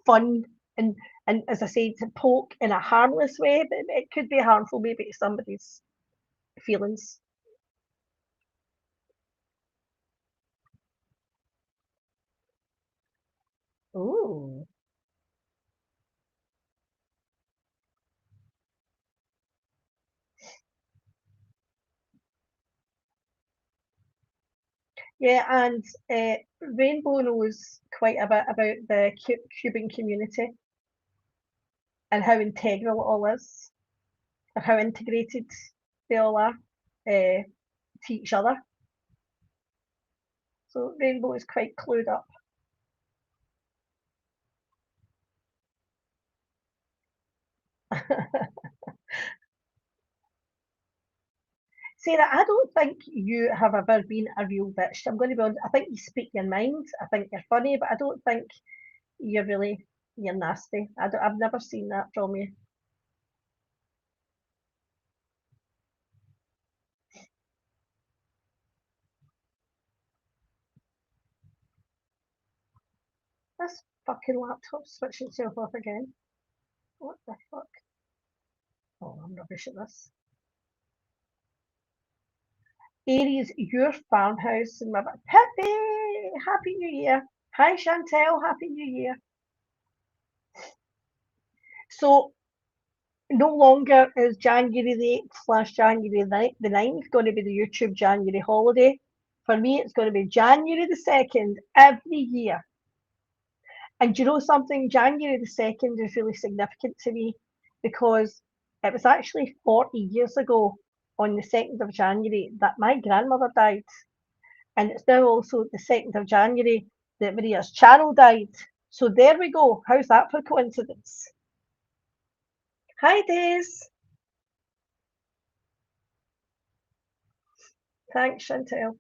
fun and as I say, to poke in a harmless way, but it could be harmful maybe to somebody's feelings. Ooh. Yeah, and Rainbow knows quite a bit about the Cuban community and how integral it all is, and how integrated they all are to each other. So Rainbow is quite clued up. Sarah, I don't think you have ever been a real bitch. I'm going to be honest. I think you speak your mind. I think you're funny, but I don't think you're nasty. I've never seen that from you. This fucking laptop switching itself off again. What the fuck? Oh, I'm rubbish at this. Aries, your farmhouse in my happy New Year. Hi Chantel, happy New Year. So no longer is January the 8th / January the 9th going to be the YouTube January holiday. For me, it's going to be January the 2nd every year. And do you know something? January the 2nd is really significant to me because it was actually 40 years ago on the 2nd of January that my grandmother died. And it's now also the 2nd of January that Maria's channel died. So there we go. How's that for coincidence? Hi, Days. Thanks, Chantel.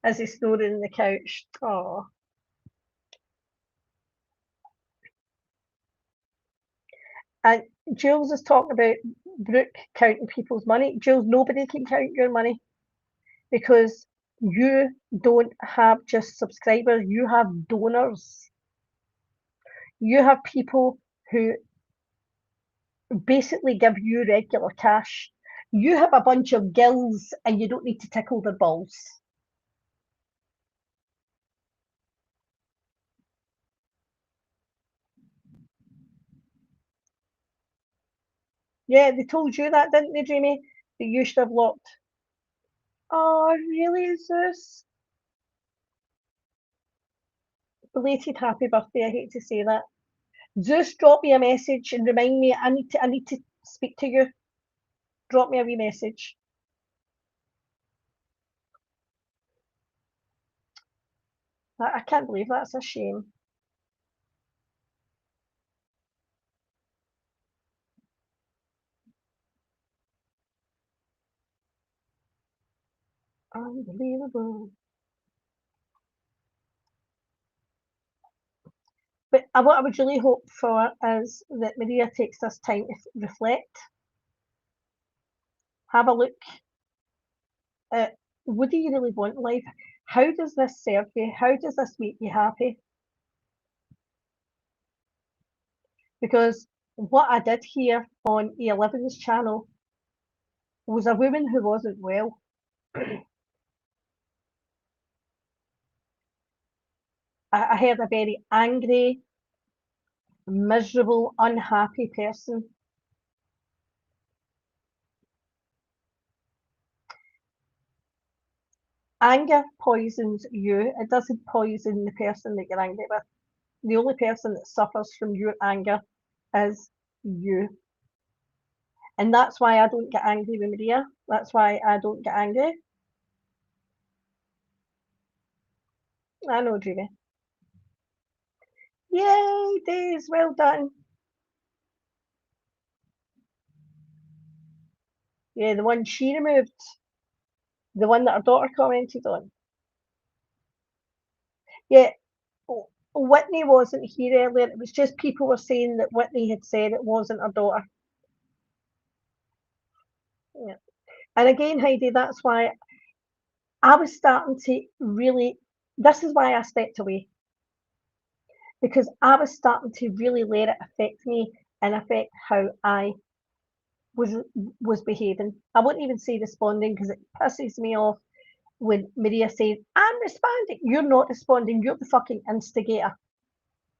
As he's snoring in the couch. Oh. And Jules is talking about Brooke counting people's money. Jules, nobody can count your money because you don't have just subscribers, you have donors. You have people who basically give you regular cash. You have a bunch of gills and you don't need to tickle their balls. Yeah, they told you that, didn't they, Jamie? That you should have locked. Oh, really, Zeus? Belated happy birthday. I hate to say that. Zeus, drop me a message and remind me. I need to speak to you. Drop me a wee message. I can't believe that's a shame. Unbelievable. But what I would really hope for is that Maria takes this time to reflect, have a look at what do you really want in life? How does this serve you? How does this make you happy? Because what I did here on E11's channel was a woman who wasn't well. I heard a very angry, miserable, unhappy person. anger poisons you. It doesn't poison the person that you're angry with. The only person that suffers from your anger is you. And that's why I don't get angry with Maria. That's why I don't get angry. I know, Dreamy. Yay, Days, well done. Yeah, the one she removed. The one that her daughter commented on. Yeah, Whitney wasn't here earlier. It was just people were saying that Whitney had said it wasn't her daughter. Yeah. And again, Heidi, that's why I was starting to really, this is why I stepped away. Because I was starting to really let it affect me and affect how I was behaving. I wouldn't even say responding because it pisses me off when Maria says, I'm responding. You're not responding. You're the fucking instigator.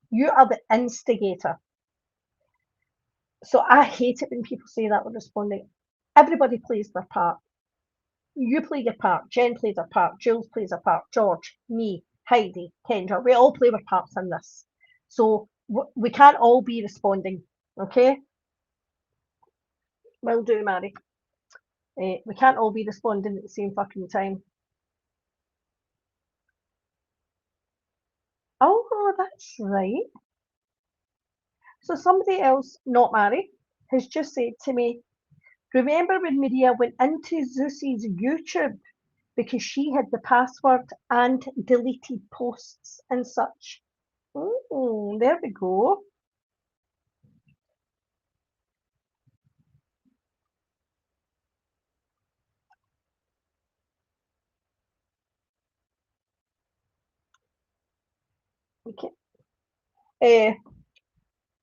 You are the instigator. So I hate it when people say that we're responding. Everybody plays their part. You play your part. Jen plays her part. Jules plays her part. George, me, Heidi, Kendra. We all play our parts in this. So we can't all be responding. Okay? Will do, Mary. We can't all be responding at the same fucking time. Oh, that's right. So somebody else, not Mary, has just said to me, remember when Maria went into Zeus's YouTube because she had the password and deleted posts and such? Oh, there we go. Okay.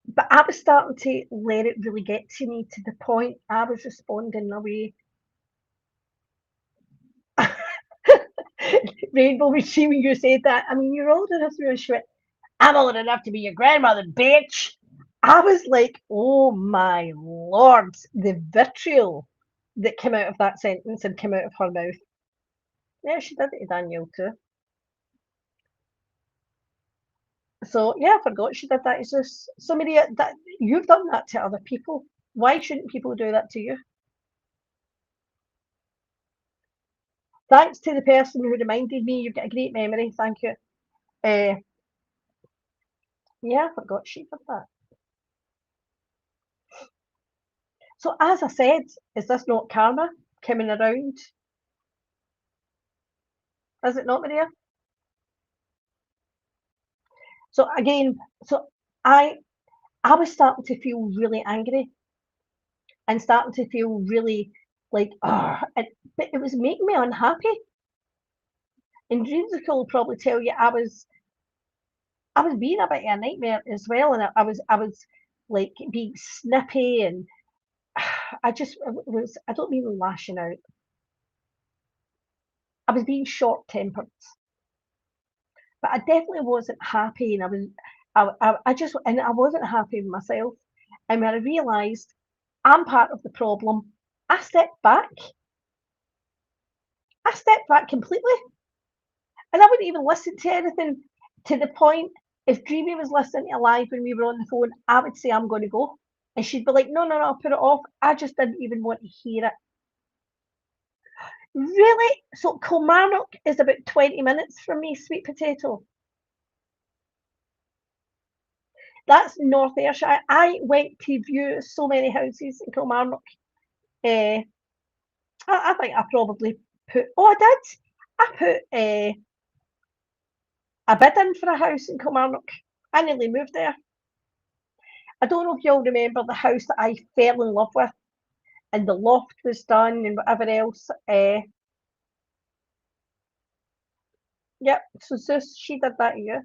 But I was starting to let it really get to me to the point I was responding in a way. Rainbow Machine, when you said that, I mean, you're old enough to be shit. I'm old enough to be your grandmother, bitch. I was like, oh my lord, the vitriol that came out of that sentence and came out of her mouth. Yeah, she did it to Daniel too. So yeah, I forgot she did that. It's just so Maria, that you've done that to other people. Why shouldn't people do that to you? Thanks to the person who reminded me. You've got a great memory. Thank you. Yeah, I forgot she did that. So as I said, is this not karma coming around? Is it not, Maria? So again, so I was starting to feel really angry and starting to feel really like, but it was making me unhappy. And Dreamsicle will probably tell you I was being a bit of a nightmare as well, and I was like being snippy, and I don't mean lashing out. I was being short tempered, but I definitely wasn't happy, and I wasn't happy with myself. And when I realised I'm part of the problem, I stepped back. I stepped back completely. And I wouldn't even listen to anything, to the point if Dreamy was listening to live when we were on the phone, I would say, I'm going to go. And she'd be like, no, I'll put it off. I just didn't even want to hear it. Really? So Kilmarnock is about 20 minutes from me, Sweet Potato. That's North Ayrshire. I went to view so many houses in Kilmarnock. I think I probably put, I did. I put a bid in for a house in Kilmarnock. I nearly moved there. I don't know if you'll remember the house that I fell in love with, and the loft was done and whatever else. Yep, so Zeus, she did that year.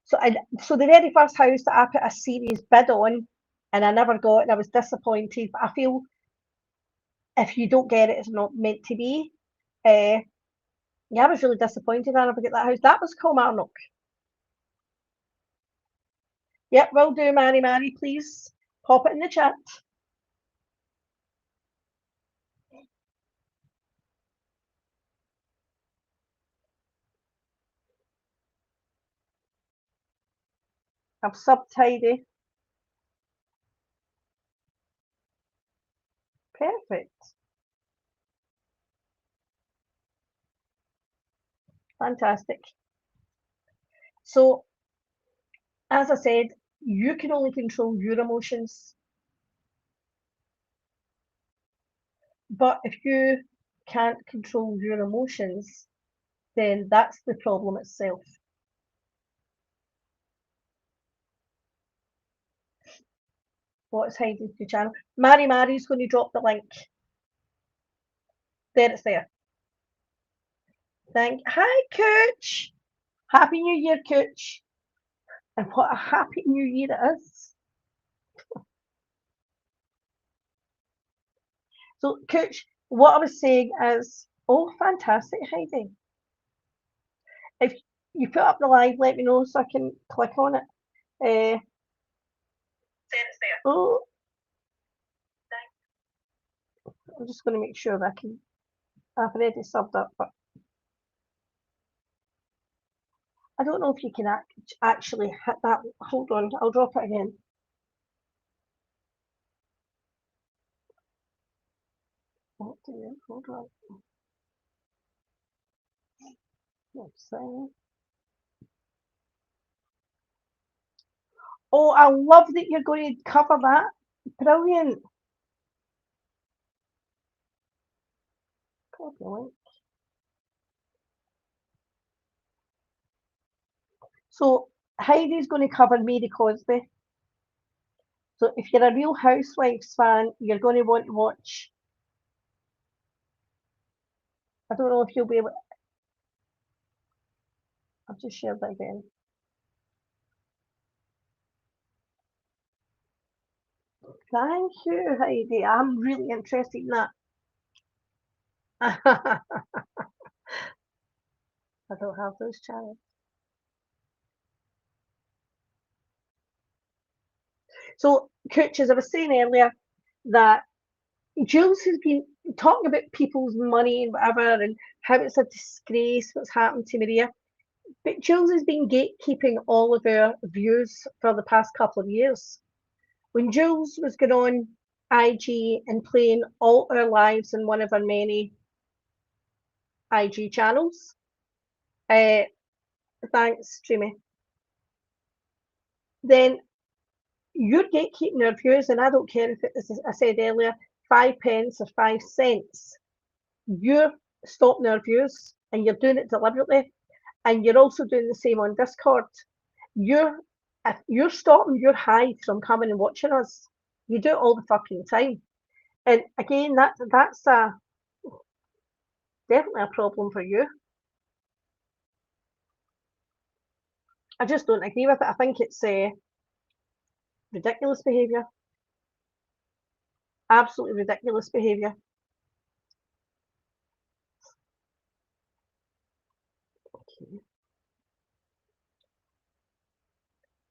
So the very first house that I put a serious bid on, and I never got it, and I was disappointed. But I feel if you don't get it, it's not meant to be. Yeah, I was really disappointed I never get that house. That was Kilmarnock. Yep, will do, Mary. Please pop it in the chat. I've subbed Heidi. Perfect. Fantastic. So, as I said, you can only control your emotions. But if you can't control your emotions, then that's the problem itself. What's Heidi's new channel? Mary's going to drop the link. There, it's there. Hi, Cooch. Happy New Year, Cooch. And what a happy New Year it is. So, Cooch, what I was saying is, oh, fantastic, Heidi. If you put up the live, let me know so I can click on it. There, it's there. Oh, I'm just going to make sure that I can. I've already subbed up, but I don't know if you can actually hit that. Hold on, I'll drop it again. Oh dear, hold on. Let's see. Oh, I love that you're going to cover that. Brilliant. Copy link. So Heidi's going to cover Mary Cosby. So if you're a Real Housewives fan, you're going to want to watch. I don't know if you'll be able. I've just shared that again. Thank you, Heidi. I'm really interested in that. I don't have those channels. So, Cooch, as I was saying earlier, that Jules has been talking about people's money and whatever, and how it's a disgrace what's happened to Maria. But Jules has been gatekeeping all of our views for the past couple of years. When Jules was going on IG and playing All Our Lives in one of our many IG channels, thanks, Streamy, then you're gatekeeping our views, and I don't care if it is, as I said earlier, 5 pence or 5 cents. You're stopping our views, and you're doing it deliberately, and you're also doing the same on Discord. If you're stopping your hive from coming and watching us, you do it all the fucking time. And again, that's definitely a problem for you. I just don't agree with it. I think it's ridiculous behaviour. Absolutely ridiculous behaviour. Okay.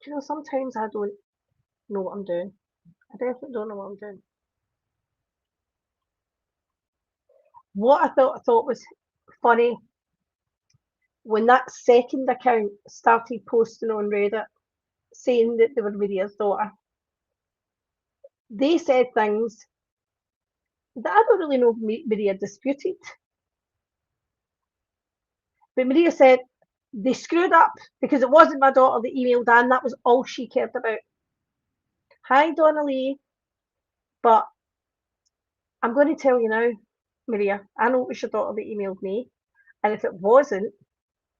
Do you know, sometimes I don't know what I'm doing. I definitely don't know what I'm doing. What I thought was funny, when that second account started posting on Reddit saying that they were Maria's daughter, they said things that I don't really know if Maria disputed. But Maria said they screwed up because it wasn't my daughter that emailed Dan. That was all she cared about. Hi, Donnelly. But I'm going to tell you now, Maria, I know it was your daughter that emailed me. And if it wasn't,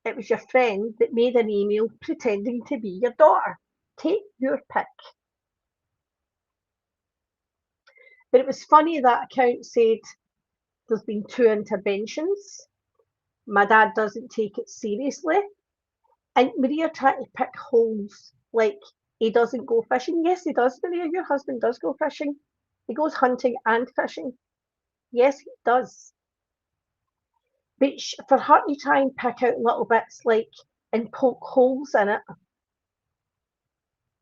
it was your friend that made an email pretending to be your daughter. Take your pick. But it was funny that account said there's been 2 interventions. My dad doesn't take it seriously. And Maria tried to pick holes, like he doesn't go fishing. Yes, he does, Maria. Your husband does go fishing. He goes hunting and fishing. Yes, he does. But for her to try and pick out little bits like and poke holes in it,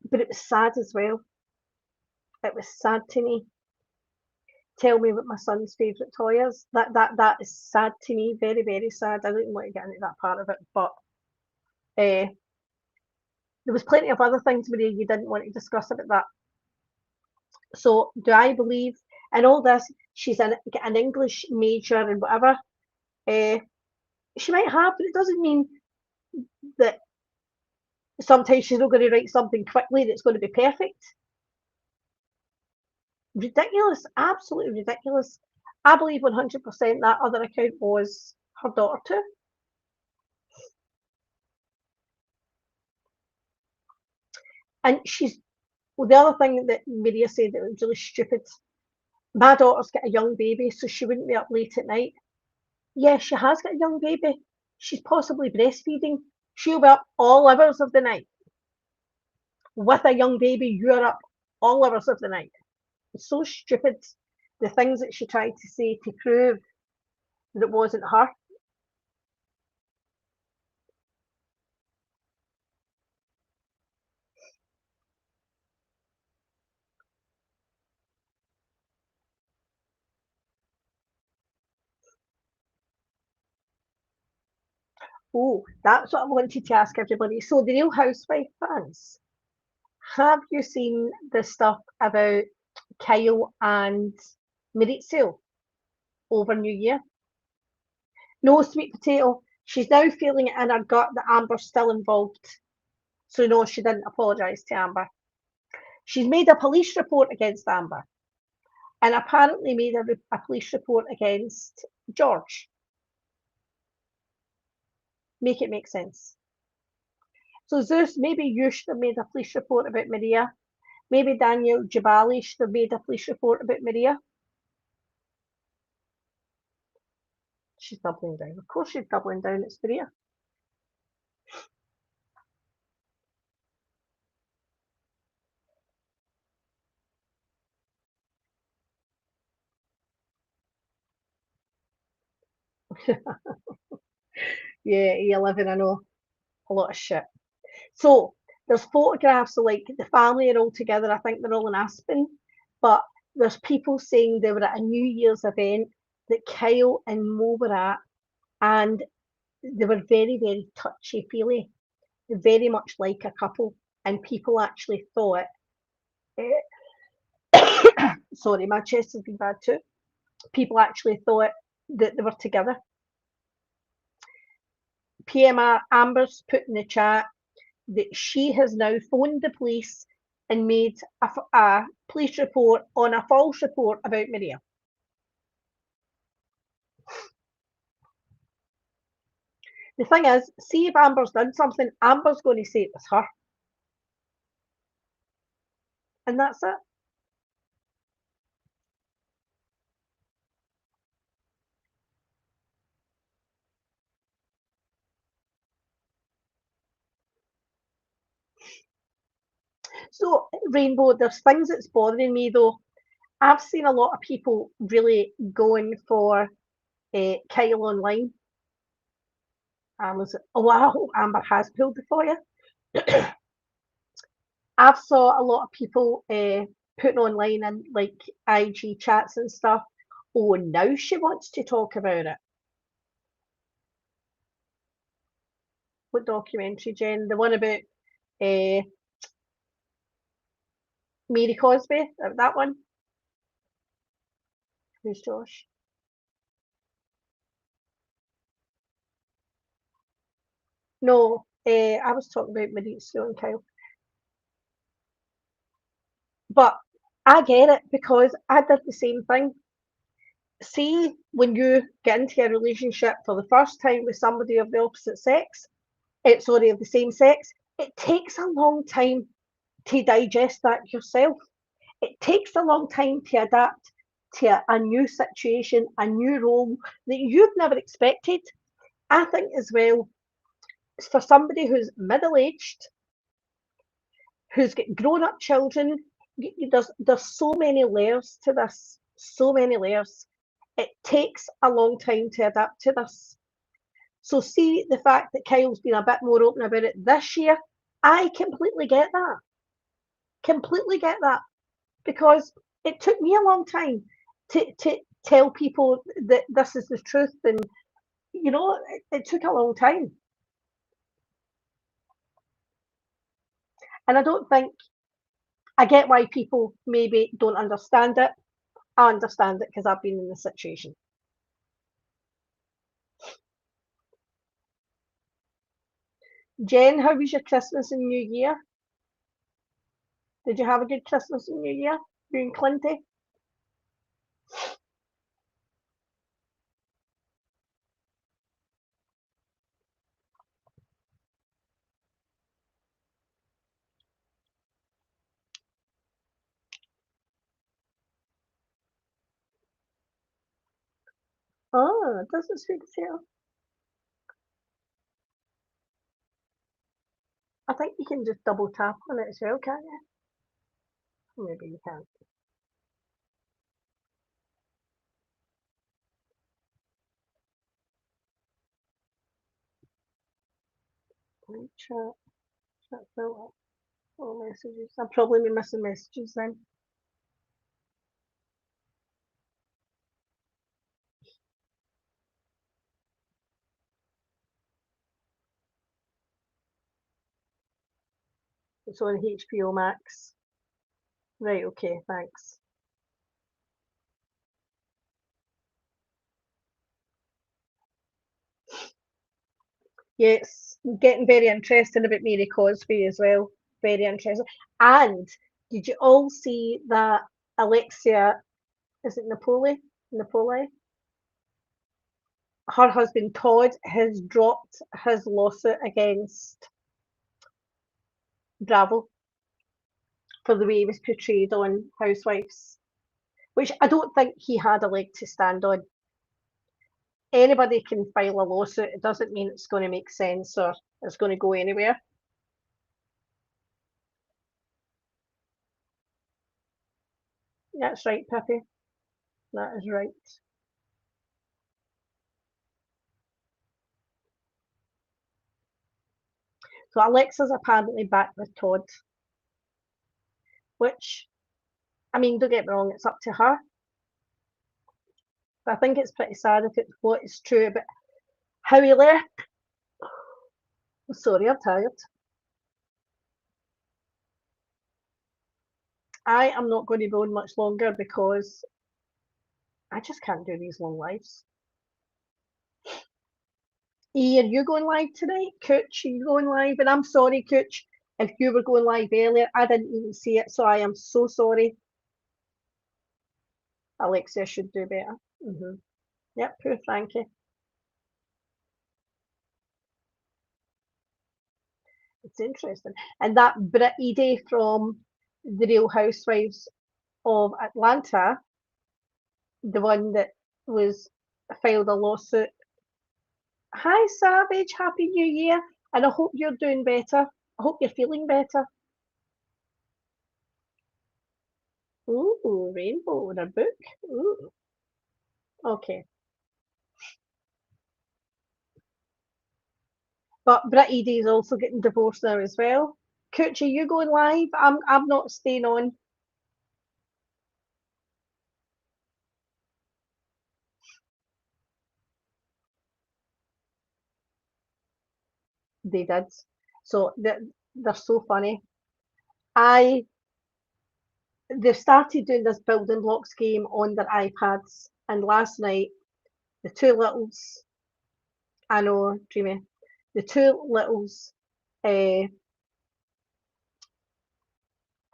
but it was sad as well. It was sad to me. Tell me what my son's favourite toy is. That is sad to me. Very, very sad. I don't want to get into that part of it, but There was plenty of other things, Maria, you didn't want to discuss about that. So do I believe in all this? She's an English major and whatever. She might have, but it doesn't mean that sometimes she's not going to write something quickly that's going to be perfect. Ridiculous, absolutely ridiculous. I believe 100% that other account was her daughter too. And the other thing that Maria said that was really stupid. My daughter's got a young baby, so she wouldn't be up late at night. Yeah, she has got a young baby. She's possibly breastfeeding. She'll be up all hours of the night. With a young baby, you're up all hours of the night. It's so stupid, the things that she tried to say to prove that it wasn't her. Oh, that's what I wanted to ask everybody. So, the Real Housewife fans, have you seen the stuff about Kyle and Maurizio over New Year? No, sweet potato. She's now feeling it in her gut that Amber's still involved. So, no, she didn't apologise to Amber. She's made a police report against Amber and apparently made a police report against George. Make it make sense. So, Zeus, maybe you should have made a police report about Maria. Maybe Daniel Jabali should have made a police report about Maria. She's doubling down. Of course she's doubling down. It's Maria. Yeah, E11, I know. A lot of shit. So there's photographs of like the family are all together. I think they're all in Aspen. But there's people saying they were at a New Year's event that Kyle and Mo were at, and they were very, very touchy-feely, very much like a couple. And people actually thought, sorry, my chest has been bad too. People actually thought that they were together. PMR Amber's put in the chat that she has now phoned the police and made a police report on a false report about Maria. The thing is, see if Amber's done something, Amber's going to say it was her. And that's it. So, Rainbow, there's things that's bothering me though. I've seen a lot of people really going for Kyle online. Oh wow, Amber has pulled the fire. I've saw a lot of people putting online and like IG chats and stuff. Oh, now she wants to talk about it. What documentary, Jen? The one about Mary Cosby? That one? Who's Josh? No, I was talking about Maurizio and Kyle. But I get it because I did the same thing. See, when you get into a relationship for the first time with somebody of the opposite sex, sorry, of the same sex, it takes a long time to digest that yourself. It takes a long time to adapt to a new situation, a new role that you've never expected. I think as well, for somebody who's middle-aged, who's got grown-up children, there's so many layers to this, so many layers. It takes a long time to adapt to this. So see the fact that Kyle's been a bit more open about it this year, I completely get that. Completely get that. Because it took me a long time to tell people that this is the truth, and you know, it took a long time. And I don't think, I get why people maybe don't understand it. I understand it because I've been in the situation. Jen, how was your Christmas and New Year? Did you have a good Christmas and New Year? You and Clinty? Oh, it doesn't sweet potato. I think you can just double tap on it as well, can't you? Maybe you can't. Chat, chat filter, all messages. I'll probably be missing messages then. It's on HBO Max. Right, okay, thanks. Yes, getting very interesting about Mary Cosby as well. Very interesting. And did you all see that Alexia, is it Napoli? Napoli? Her husband Todd has dropped his lawsuit against Bravo for the way he was portrayed on Housewives, which I don't think he had a leg to stand on. Anybody can file a lawsuit. It doesn't mean it's going to make sense or it's going to go anywhere. That's right, Pippi. That is right. So Alexa's apparently back with Todd, which, I mean, don't get me wrong, it's up to her. But I think it's pretty sad if it's what is true about how he left. Sorry, I'm tired. I am not going to be on much longer because I just can't do these long lives. E, are you going live tonight? Cooch, are you going live? And I'm sorry, Cooch, if you were going live earlier. I didn't even see it, so I am so sorry. Alexia should do better. Yep, poor Frankie. It's interesting. And that Brit Edie from The Real Housewives of Atlanta, the one that was filed a lawsuit. Hi, Savage. Happy New Year. And I hope you're doing better. I hope you're feeling better. Ooh, rainbow in a book. Ooh. Okay. But Brit Edie is also getting divorced now as well. Cooch, are you going live? I'm not staying on. They did. So they're so funny. They've started doing this building blocks game on their iPads, and last night the two littles, I know, Dreamy, the two littles are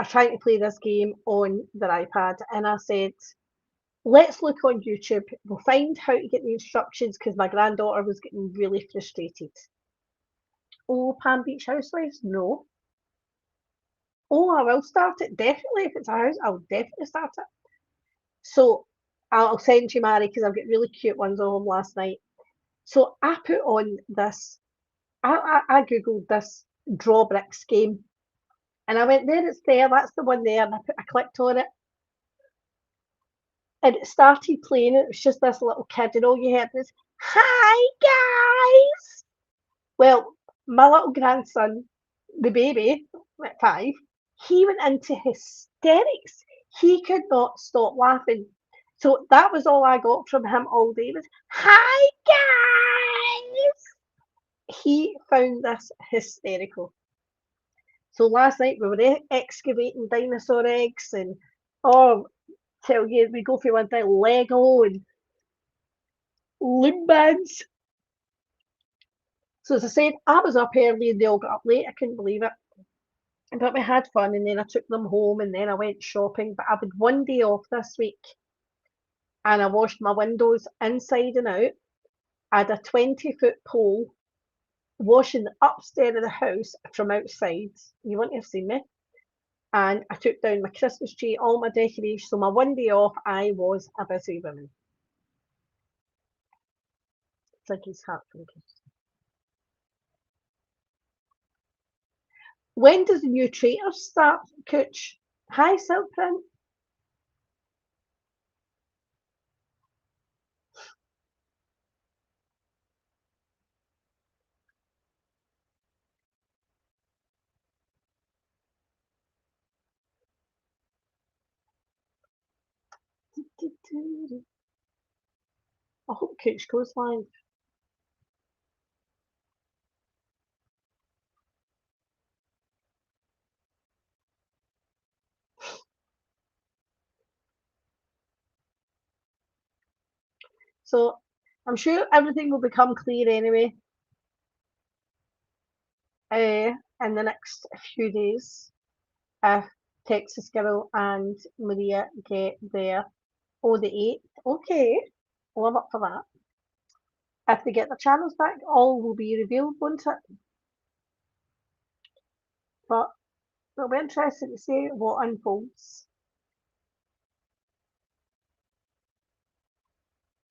trying to play this game on their iPad, and I said, let's look on YouTube. We'll find how to get the instructions because my granddaughter was getting really frustrated. Oh, Palm Beach Housewives? No. Oh, I will start it. Definitely. If it's a house, I'll definitely start it. So I'll send you, Mary, because I've got really cute ones of them last night. So I put on this, I Googled this drawbricks game. And I went, there, it's there, that's the one there. And I clicked on it. And it started playing. It was just this little kid, and all you heard was, hi, guys. Well, my little grandson, the baby, at 5, he went into hysterics. He could not stop laughing. So that was all I got from him all day was, hi, guys. He found this hysterical. So last night we were excavating dinosaur eggs and tell you we go for one thing, Lego and loom bands. So as I said, I was up early and they all got up late. I couldn't believe it. But we had fun and then I took them home and then I went shopping. But I had one day off this week and I washed my windows inside and out. I had a 20-foot pole washing the upstairs of the house from outside. You wouldn't have seen me. And I took down my Christmas tree, all my decorations. So my one day off, I was a busy woman. It's like his hat from When does the new Traitors start, Cooch? Hi, Silkprint. I hope Cooch goes live. So I'm sure everything will become clear anyway in the next few days if Texas Girl and Maria get there. Oh, the 8th. Okay, well, I'm up for that. If they get their channels back, all will be revealed, won't it? But it'll be interesting to see what unfolds.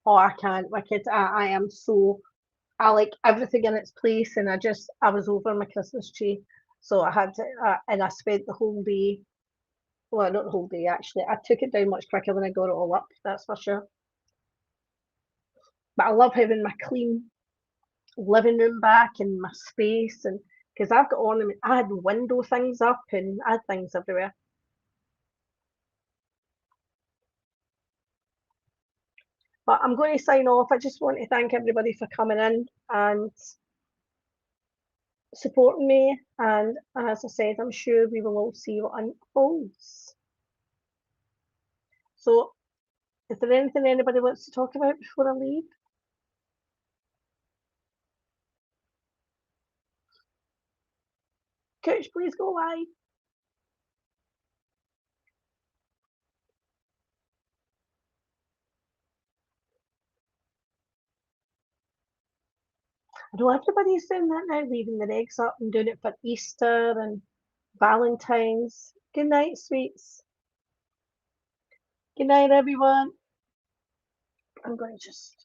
Oh, I can't, Wicked. I am so, I like everything in its place, and I was over my Christmas tree, so I had to, and I spent the whole day, well, not the whole day actually, I took it down much quicker than I got it all up, that's for sure. But I love having my clean living room back and my space, and because I've got ornament, I had window things up and I had things everywhere. But I'm going to sign off. I just want to thank everybody for coming in and supporting me. And as I said, I'm sure we will all see what unfolds. So, is there anything anybody wants to talk about before I leave? Coach, please go live. I know everybody's doing that now, leaving their eggs up and doing it for Easter and Valentine's. Good night, sweets. Good night, everyone. I'm going to just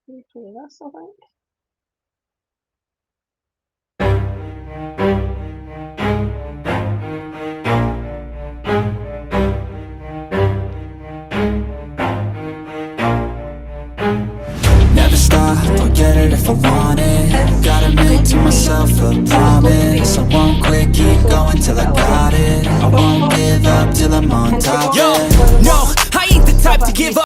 replay this, I think. Never stop, I'll get it if I want it. Gotta make to myself a promise. I won't quit, keep going till I got it. I won't give up till I'm on top. Yo, no, I ain't the type to give up.